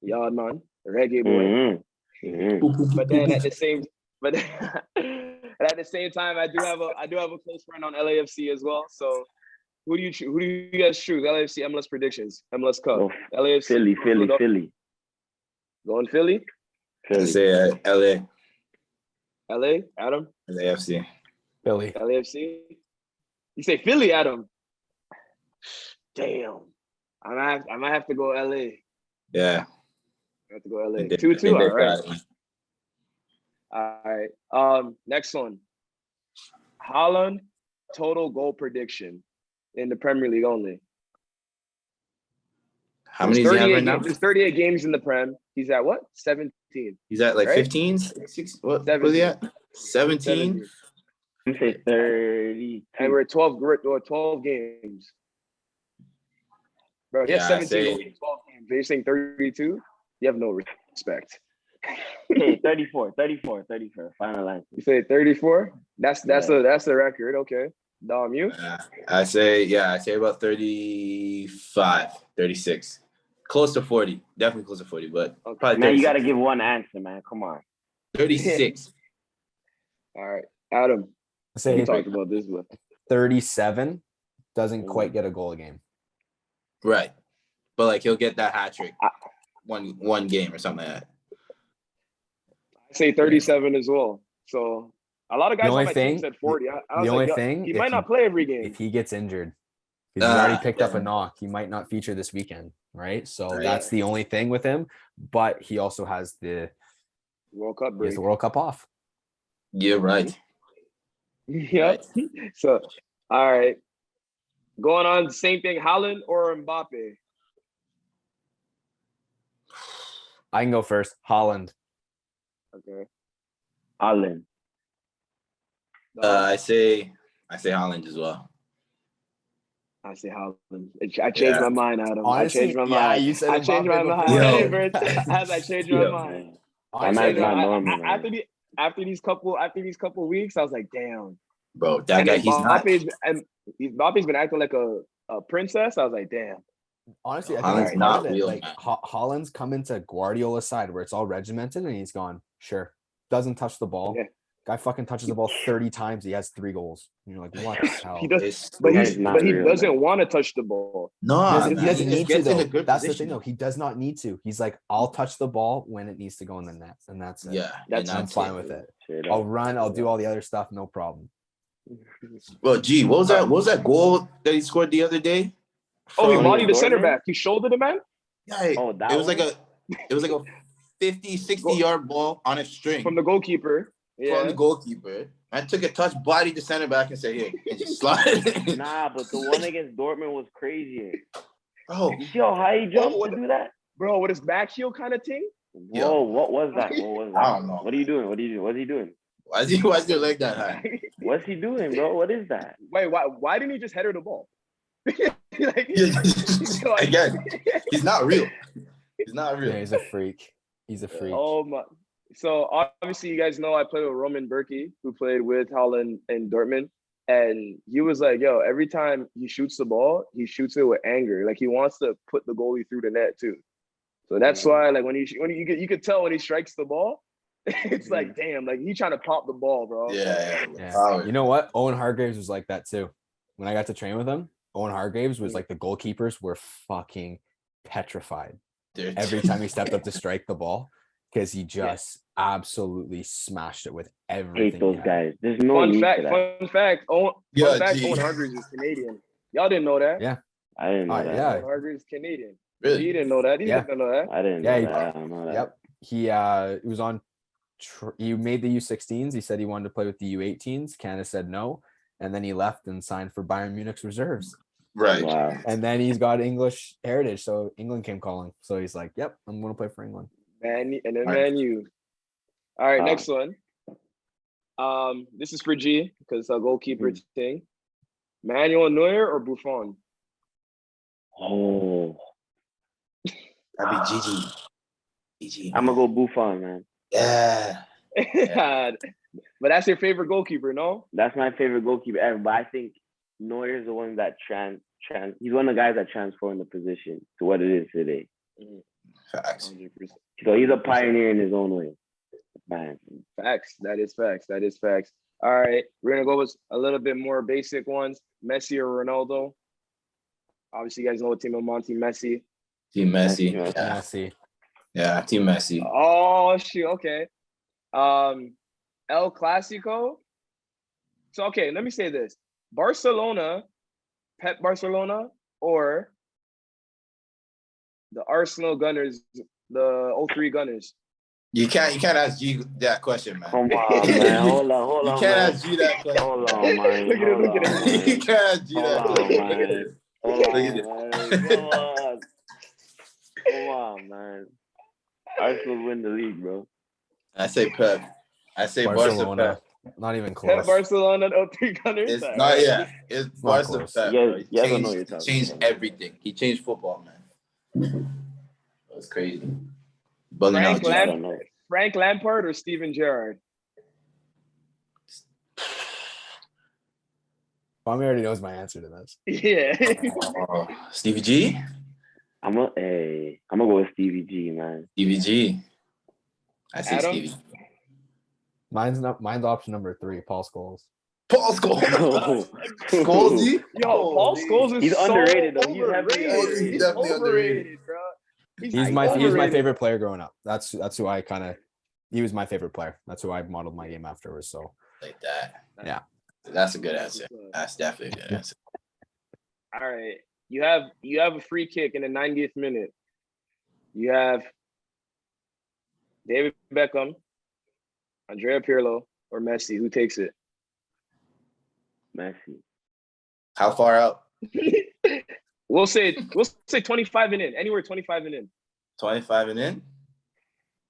yard man, reggae boy. But then at the same time, I do have a close friend on LAFC as well. So. Who do you guys choose? LAFC MLS predictions. MLS Cup. LAFC. Philly. Going Philly? I say LA. LA? Adam? LAFC. Philly. LAFC? You say Philly, Adam? Damn. I might have to go LA. Yeah. I have to go LA. 2-2. All right. All right. Next one. Haaland total goal prediction. In the Premier League only. How many is he at right now? There's 38 games in the Prem. He's at what? 17. He's at like 15? What was he at? 17? You say 30. And we're 12 games. Bro, he has 17 goals in 12 games. You're saying 32? You have no respect. Okay, 34. Final answer. You say 34? That's the record. Okay. Dom, you? I say about 35, 36. Close to 40. Definitely close to 40, but probably 36. Man, you got to give one answer, man. Come on. 36. All right. Adam, we talked about this one. 37 doesn't quite get a goal a game. Right. But like he'll get that hat trick one game or something like that. I say 37 as well. So a lot of guys on my team said 40. The only thing, he might not play every game. If he gets injured, because he's already picked up a knock, he might not feature this weekend, right? So that's the only thing with him. But he also has the World Cup break. He has the World Cup off. Yeah, right. Yep. So, all right. Going on, same thing, Haaland or Mbappe? I can go first. Haaland. Okay. Haaland. I say Haaland as well. I say Haaland. I changed my mind, Adam. Honestly, I changed my mind. You said I changed my mind. Yo. As I changed my mind. man's not normal, man. After these couple weeks, I was like, damn. Bro, that guy, he's not. Mbappe's been acting like a princess. I was like, damn. Honestly, I think Haaland's that's not part of it. real, Like man. Haaland's come into Guardiola's side where it's all regimented, and he's gone. Sure, doesn't touch the ball. Yeah. Guy fucking touches the ball 30 times. He has 3 goals. And you're like, what the hell? He does, It's but He's not he real, doesn't man. want to touch the ball. no, He doesn't just need to gets in a though. good That's the position. thing though. He does not need to. He's like, I'll touch the ball when it needs to go in the net, and that's it. Yeah, That's- and I'm fine with it. Straight I'll up. run. I'll do all the other stuff. No problem. Well, gee, what was that? What was that goal that he scored the other day? Oh, he From bodied the center Dortmund? back. He shouldered the man. Yeah, Oh, that it was one? like a 50, 60-yard ball on a string From the goalkeeper. from Yeah. the goalkeeper. I took a touch, bodied the center back, and said, "Here," and just slide it. Nah, but the one against Dortmund was crazy. Oh, You see how high he jumped what to the- do that? Bro, with his back heel kind of thing. Yeah. Whoa, what was that? What was that? I don't know. What are you doing? What are you doing? What's he doing? why is your leg that high? What's he doing, bro? What is that? Wait, why didn't he just header the ball? Like, Again, he's not real. He's not real. Yeah, he's a freak. He's a freak. Oh my! So obviously, you guys know I played with Roman Berkey, who played with Holland and Dortmund, and he was like, "Yo, every time he shoots the ball, he shoots it with anger. Like he wants to put the goalie through the net too. So that's why, like when you could tell when he strikes the ball, it's like, damn, like he trying to pop the ball, bro. Yeah. Yeah. You know what? Owen Hargreaves was like that too. When I got to train with him, Owen Hargreaves was like the goalkeepers were fucking petrified every time he stepped up to strike the ball because he just absolutely smashed it with everything. Hate those he had. guys. There's no Fun need fact, for that. fun fact, Owen Hargreaves is Canadian. Y'all didn't know that? Yeah. I didn't know that. Yeah. Owen Hargreaves is Canadian. Really? You didn't know that? You Yeah. didn't know that? I didn't Yeah, know that. I don't know that. Yep. He was on. He made the U16s. He said he wanted to play with the U18s. Canada said no, and then he left and signed for Bayern Munich's reserves. Right. Wow. And then he's got English heritage, so England came calling. So he's like, "Yep, I'm going to play for England." Man, and then All right. Man U. All right, Wow. next one. This is for G because it's a goalkeeper thing. Manuel Neuer or Buffon? Oh, That'd be Gigi. Gigi. I'm gonna go Buffon, man. Yeah. But that's your favorite goalkeeper, no? That's my favorite goalkeeper ever. But I think Neuer is the one that he's one of the guys that transformed the position to what it is today. Facts. 100%. So he's a pioneer in his own way. Man. Facts. That is facts. That is facts. All right, we're gonna go with a little bit more basic ones. Messi or Ronaldo? Obviously, you guys know what Team Monty Messi. Team Messi. Messi. Yeah. Messi. Yeah. Team Messi. Oh shoot, okay. El Clasico. So okay, let me say this. Barcelona, Pep Barcelona, or the Arsenal Gunners, the 03 Gunners. You can't ask G that question, man. Come on, man. Hold on, You man. can't ask G that question. Hold on, man. Look at it, look at it. You can't ask G that Hold on, question. man. Hold on, Look at it. man. Come on. Come on, man. Arsenal win the league, bro. I say Pep. I say Barcelona. Barca Pep. Not even close. Pep Barcelona, 03 Gunners. It's All not right. yeah. It's not Barca close. Pep. Yeah, bro. He yeah, I don't know what you're changed, talking changed about. everything. He changed football, man. That was crazy. Bugging Frank out. G. I don't know. Frank Lampard or Steven Gerrard? Tommy already knows my answer to this. Yeah. Stevie G. I'm gonna go with Stevie G, man. Stevie G. I say Adam? Stevie. Mine's option number 3, Paul Scholes. Paul Scholes. Scholesy? Yo, Paul Scholes is He's so underrated, though. He's heavily overrated. underrated. He's Definitely overrated, bro. He was my favorite player growing up. That's who I kind of. He was my favorite player. That's who I modeled my game afterwards. So Like that. Yeah. That's a good answer. That's definitely a good answer. All right. You have a free kick in the 90th minute. You have David Beckham, Andrea Pirlo, or Messi. Who takes it? Messi. How far out? We'll say 25 and in. Anywhere 25 and in. 25 and in?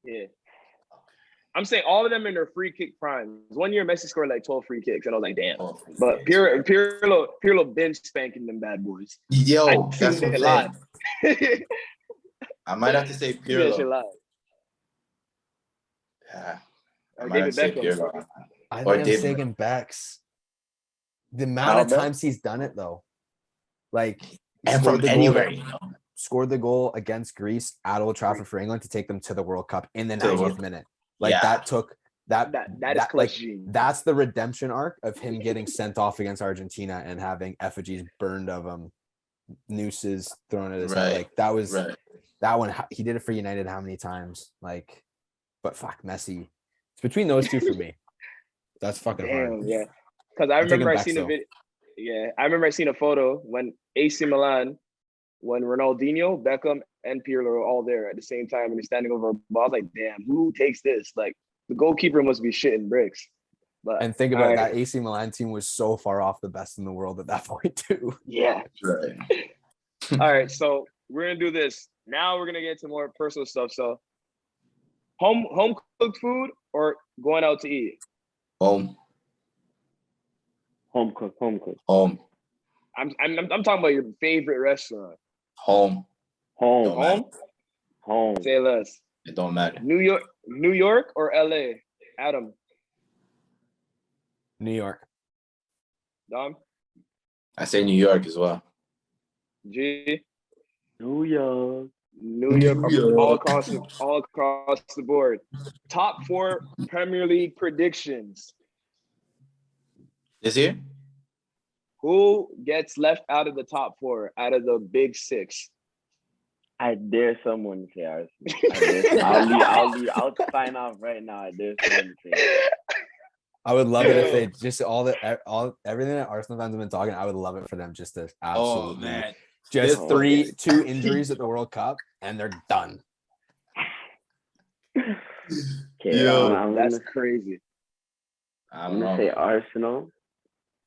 Yeah. I'm saying all of them in their free kick primes. 1 year Messi scored like 12 free kicks, and I was like, damn. Oh, But Pirlo been spanking them bad boys. Yo, I that's seen what it I'm live. saying. I might have to say That shit Pirlo. live. Yeah. Or I'm gonna David say Beckham. Pirlo. I Or think I'm David. saying Bex. The amount How, of Bex? times he's done it though, like And scored from the goal anywhere, that- you know. scored the goal against Greece at Old Trafford for England to take them to the World Cup in the To the 90th World- minute. Like Yeah. that took that That is clutch like gene. that's the redemption arc of him getting sent off against Argentina and having effigies burned of him, nooses thrown at his head. Right. Like that was Right. that one. He did it for United how many times? Like, but fuck, Messi. It's between those two for me. That's fucking hard. Damn, yeah. Because I I'm taking remember I Bex, seen a though. video. Yeah, I remember I seen a photo when AC Milan, when Ronaldinho, Beckham, and Pirlo were all there at the same time and they're standing over a ball. I was like, damn, who takes this? Like the goalkeeper must be shitting bricks. But And think about all it, right. that AC Milan team was so far off the best in the world at that point too. Yeah. Right. All right, so we're gonna do this. Now we're gonna get to more personal stuff. So home cooked food or going out to eat? Home. Home cook. Home. I'm talking about your favorite restaurant. Home. Home. Don't matter. Home. Say less. It don't matter. New York or LA? Adam, New York. Dom, I say New York as well. G, New York. New York, New York. all across the board. Top 4 Premier League predictions. This year? Who gets left out of the top 4 out of the big 6? I dare someone to say Arsenal. I'll sign off right now. I dare someone to say it. I would love it if they just everything that Arsenal fans have been talking. I would love it for them just to absolutely Oh man. just This- 2 injuries at the World Cup and they're done. Okay, Yo, I'm That's gonna, crazy. I'm gonna say Arsenal.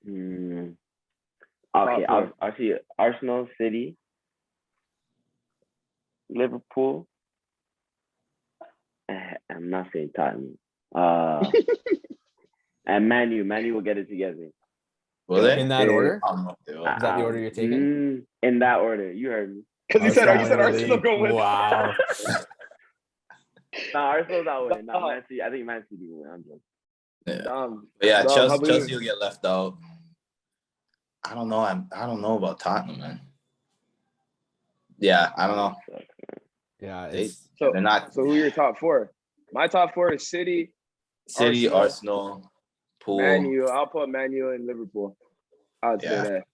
Okay, Top I'll see Arsenal, City, Liverpool. I'm not saying Tottenham. And Man U. Man U will get it together. Will they? In that order? I don't know if they will. Is that the order you're taking? In that order. You heard me. Because you said Arsenal Arsenal going to win. Wow. No, Arsenal's not winning. No, Oh. Man City. I think Man City will win. I'm joking. Yeah. But Yeah, Dom, how about Chelsea you? will get left out. I don't know. I don't know about Tottenham, man. Yeah, I don't know. Yeah, They, it's they're not So who are your top 4? My top 4 is City, City, Arsenal, Arsenal, Pool. Man U. I'll put Man U and Liverpool. I'd say that.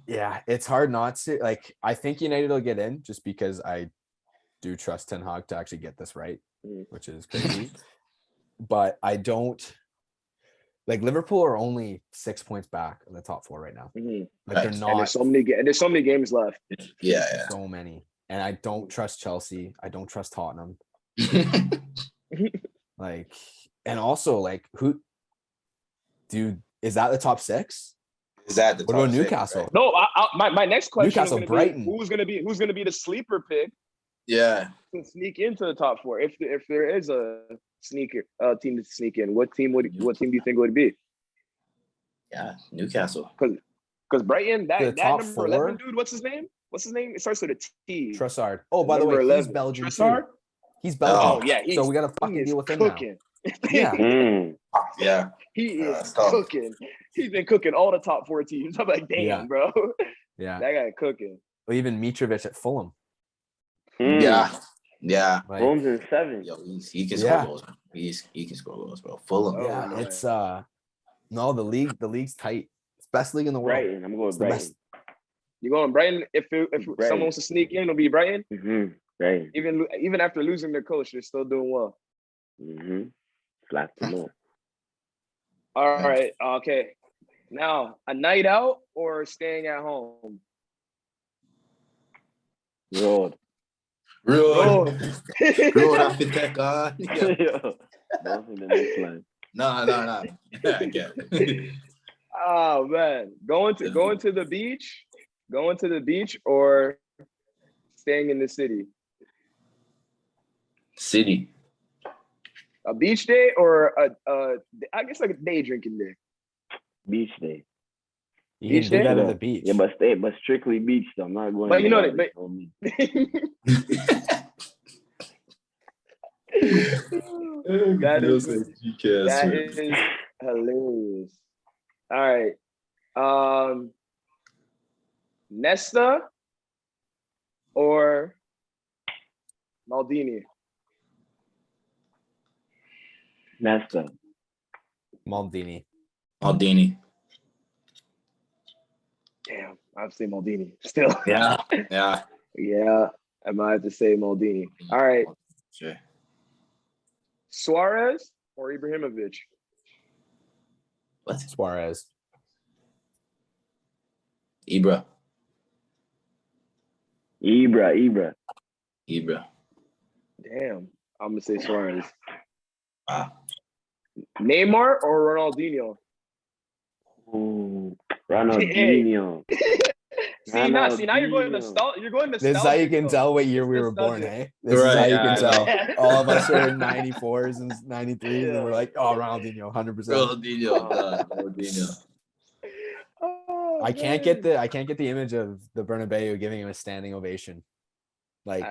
Yeah. it's hard not to like. I think United will get in just because I do trust Ten Hag to actually get this right, which is crazy. But I don't like Liverpool are only 6 points back in the top 4 right now. Mhm. Like Right. they're And not There's so many games left. Yeah. so many. And I don't trust Chelsea. I don't trust Tottenham. Like, and also like is that the top 6? Is that the What top about six, Newcastle? right? No, my next question Newcastle, is Brighton. who's gonna be the sleeper pick Yeah. to sneak into the top 4? If there is a sneaker team to sneak in, what team do you think would be? Yeah. Newcastle. Because Brighton, The that top number 4? 11 dude, what's his name? It starts with a T. Trossard. Oh, by the way, Number he's 11. Belgian Trossard? too. He's Belgian. Oh yeah, So we got to fucking deal with him now. cooking. Yeah. Yeah. He is That's tough. cooking. He's been cooking all the top 4 teams. I'm like, damn, Yeah. bro. Yeah. That guy cooking. Well, even Mitrovic at Fulham. Yeah. Yeah. Like, Fulham's in 7. Yo, he can Yeah. score goals. He can score goals, bro. Fulham. Oh, yeah, no. it's no, the league's tight. It's best league in the world. Brighton. I'm going It's with the Brighton. best. You going Brighton? If Brighton. someone wants to sneak in, it'll be Brighton. Brighton. Even after losing their coach, they're still doing well. Slap them up. All right. Okay. Now, a night out or staying at home? Road. Road. Road. Road after tech on. Yeah. Yo, that's in the next line. No. I get it. Oh man, going to the beach or staying in the city? City. A beach day or I guess like a day drinking day. Beach day. You Beach can do day? that at the beach. Yeah, but strictly beach though. I'm not going. But to you know the that- water, but- That is GKS. that is hilarious. All right. Nesta or Maldini? Nesta. Maldini. Maldini. Damn, I've seen Maldini still. Yeah. Yeah, I might have to say Maldini. All right. Sure. Suarez or Ibrahimovic? What? Suarez. Ibra. Damn, I'm gonna say Suarez. Wow. Neymar or Ronaldinho? Ooh, Ronaldinho. See now you're going nostalgia. You're going nostalgia. This is how you can tell what year It's we were born, nostalgic. hey? This is how you can tell. Yeah. All of us are in 94s and 93s, and we're Yeah. like, oh, Ronaldinho, 100%. Ronaldinho. Oh, I can't man. get the image of the Bernabeu giving him a standing ovation. Like,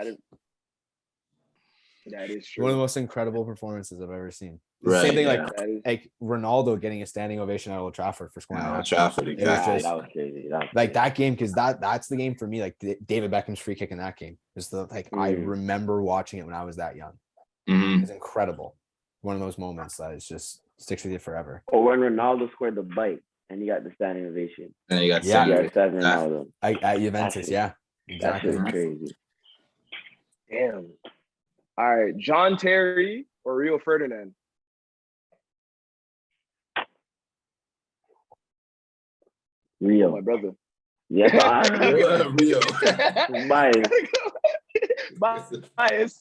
That is true. one of the most incredible performances I've ever seen. Right, Same thing yeah. like Ronaldo getting a standing ovation at Old Trafford for scoring. Yeah, Trafford, It was exactly. just that was crazy. like that game, because that's the game for me. Like David Beckham's free kick in that game is I remember watching it when I was that young. Mm-hmm. It's incredible. One of those moments that is just sticks with you forever. Or when Ronaldo scored the bite and he got the standing ovation. And you got Yeah. Ronaldo. At Juventus, yeah, That shit exactly. was crazy. Damn. All right, John Terry or Rio Ferdinand? Rio. Oh, my brother. Yeah. Rio. Bias.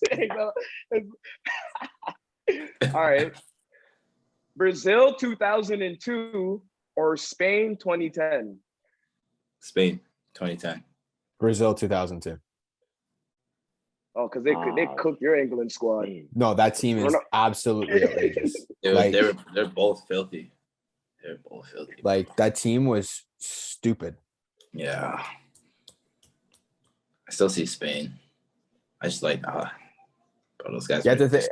All right. Brazil 2002 or Spain 2010? Spain, 2010. Brazil 2002. Oh, because they cooked your England squad. No, that team is absolutely outrageous. They're both filthy. Like that team was stupid. Yeah. I still see Spain. I just like bro, those guys. You have to think.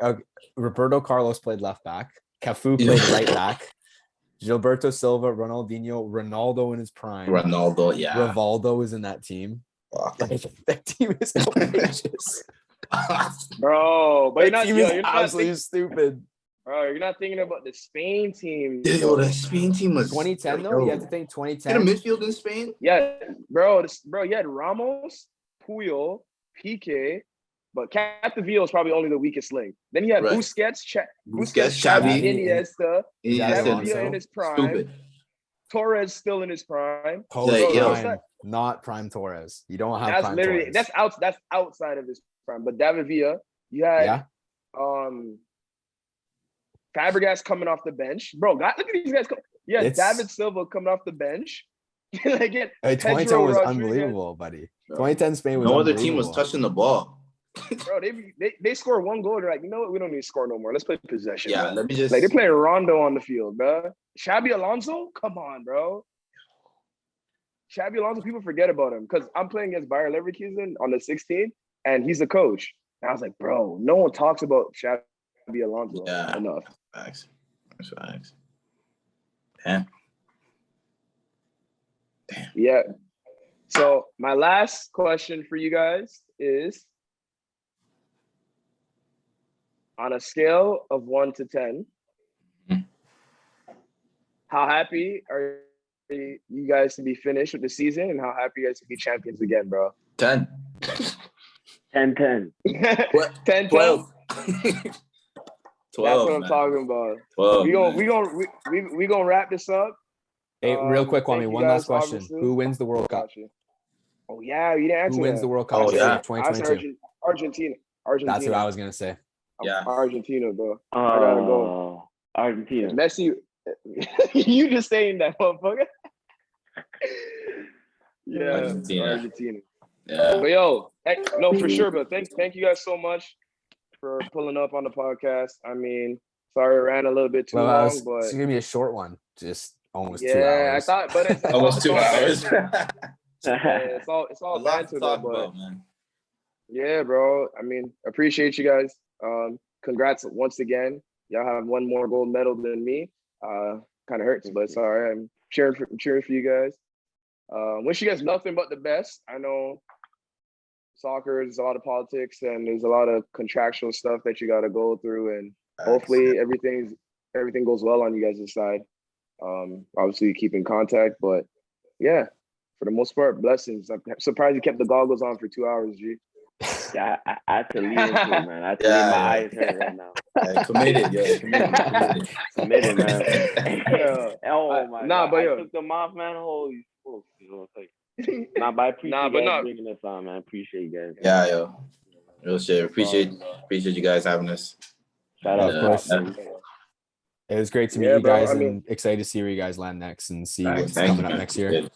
Roberto Carlos played left back. Cafu played right back. Gilberto Silva, Ronaldo in his prime. Ronaldo, yeah. Rivaldo is in that team. Like, that team is outrageous. Bro, but That team is absolutely stupid. Bro, you're not thinking about the Spain team. Yo, that Spain team was 2010 though. You have to think 2010. In a midfield in Spain? Yeah, bro, you had Ramos, Puyol, Piqué, but Capdeville is probably only the weakest link. Then you had Busquets, Xavi, Iniesta, Xavi in his prime. Stupid. Torres still in his prime. Prime, not prime Torres. You don't have that's prime literally Torres. that's outside of his prime. But David Villa, you had Fabregas coming off the bench. Bro, look at these guys. Yeah, David Silva coming off the bench. 2010 was unbelievable, buddy. 2010 Spain was no other team was touching the ball. Bro, they score one goal. They're like, you know what? We don't need to score no more. Let's play possession. Yeah, bro. let me just they're playing Rondo on the field, bro. Xabi Alonso, come on, bro. Xabi Alonso, people forget about him because I'm playing against Bayer Leverkusen on the 16th, and he's the coach. And I was like, bro, no one talks about Xabi Alonso enough. Facts. That's facts. Damn. Yeah. So my last question for you guys is, on a scale of 1 to 10, how happy are you guys to be finished with the season, and how happy you guys to be champions again, bro? 10. 10. What? 10, 12. 12. That's what I'm talking about. 12. We gonna wrap this up. Hey, real quick, Kwame, one last question. Obviously. Who wins the World Cup? Oh yeah, you didn't answer. Who wins the World Cup? Oh, yeah. 2022. Argentina. That's what I was gonna say. Yeah. Argentina, bro. I gotta go. Argentina. Messi, you just saying that, motherfucker. Yeah, Argentina. Yeah. But yo, no, for sure, but thank you guys so much for pulling up on the podcast. I mean, sorry, I ran a little bit too long, but it's gonna be a short one. Just almost 2 hours. Yeah, I thought, but it's almost 2 hours. It's all a lot to talk but about, man. Yeah, bro. I mean, appreciate you guys. Congrats once again. y'all have one more gold medal than me. Kind of hurts, but it's all right. I'm cheering for you guys. Wish you guys nothing but the best. I know soccer is a lot of politics and there's a lot of contractual stuff that you got to go through, and hopefully everything goes well on you guys' side. Obviously keep in contact, but yeah, for the most part, blessings. I'm surprised you kept the goggles on for 2 hours, G. Yeah, I had to lean into it, man. I had to lean. My eyes hurt right now. Committed, man. Oh my God! I took them off, man. Holy smokes, you know, it's like. Nah, but I appreciate you guys bringing us on, man. I appreciate you guys. Yeah, yo. Real shit. Appreciate you guys having us. Shout out, of course. It was great to meet you guys, and excited to see where you guys land next and see what's coming up next year.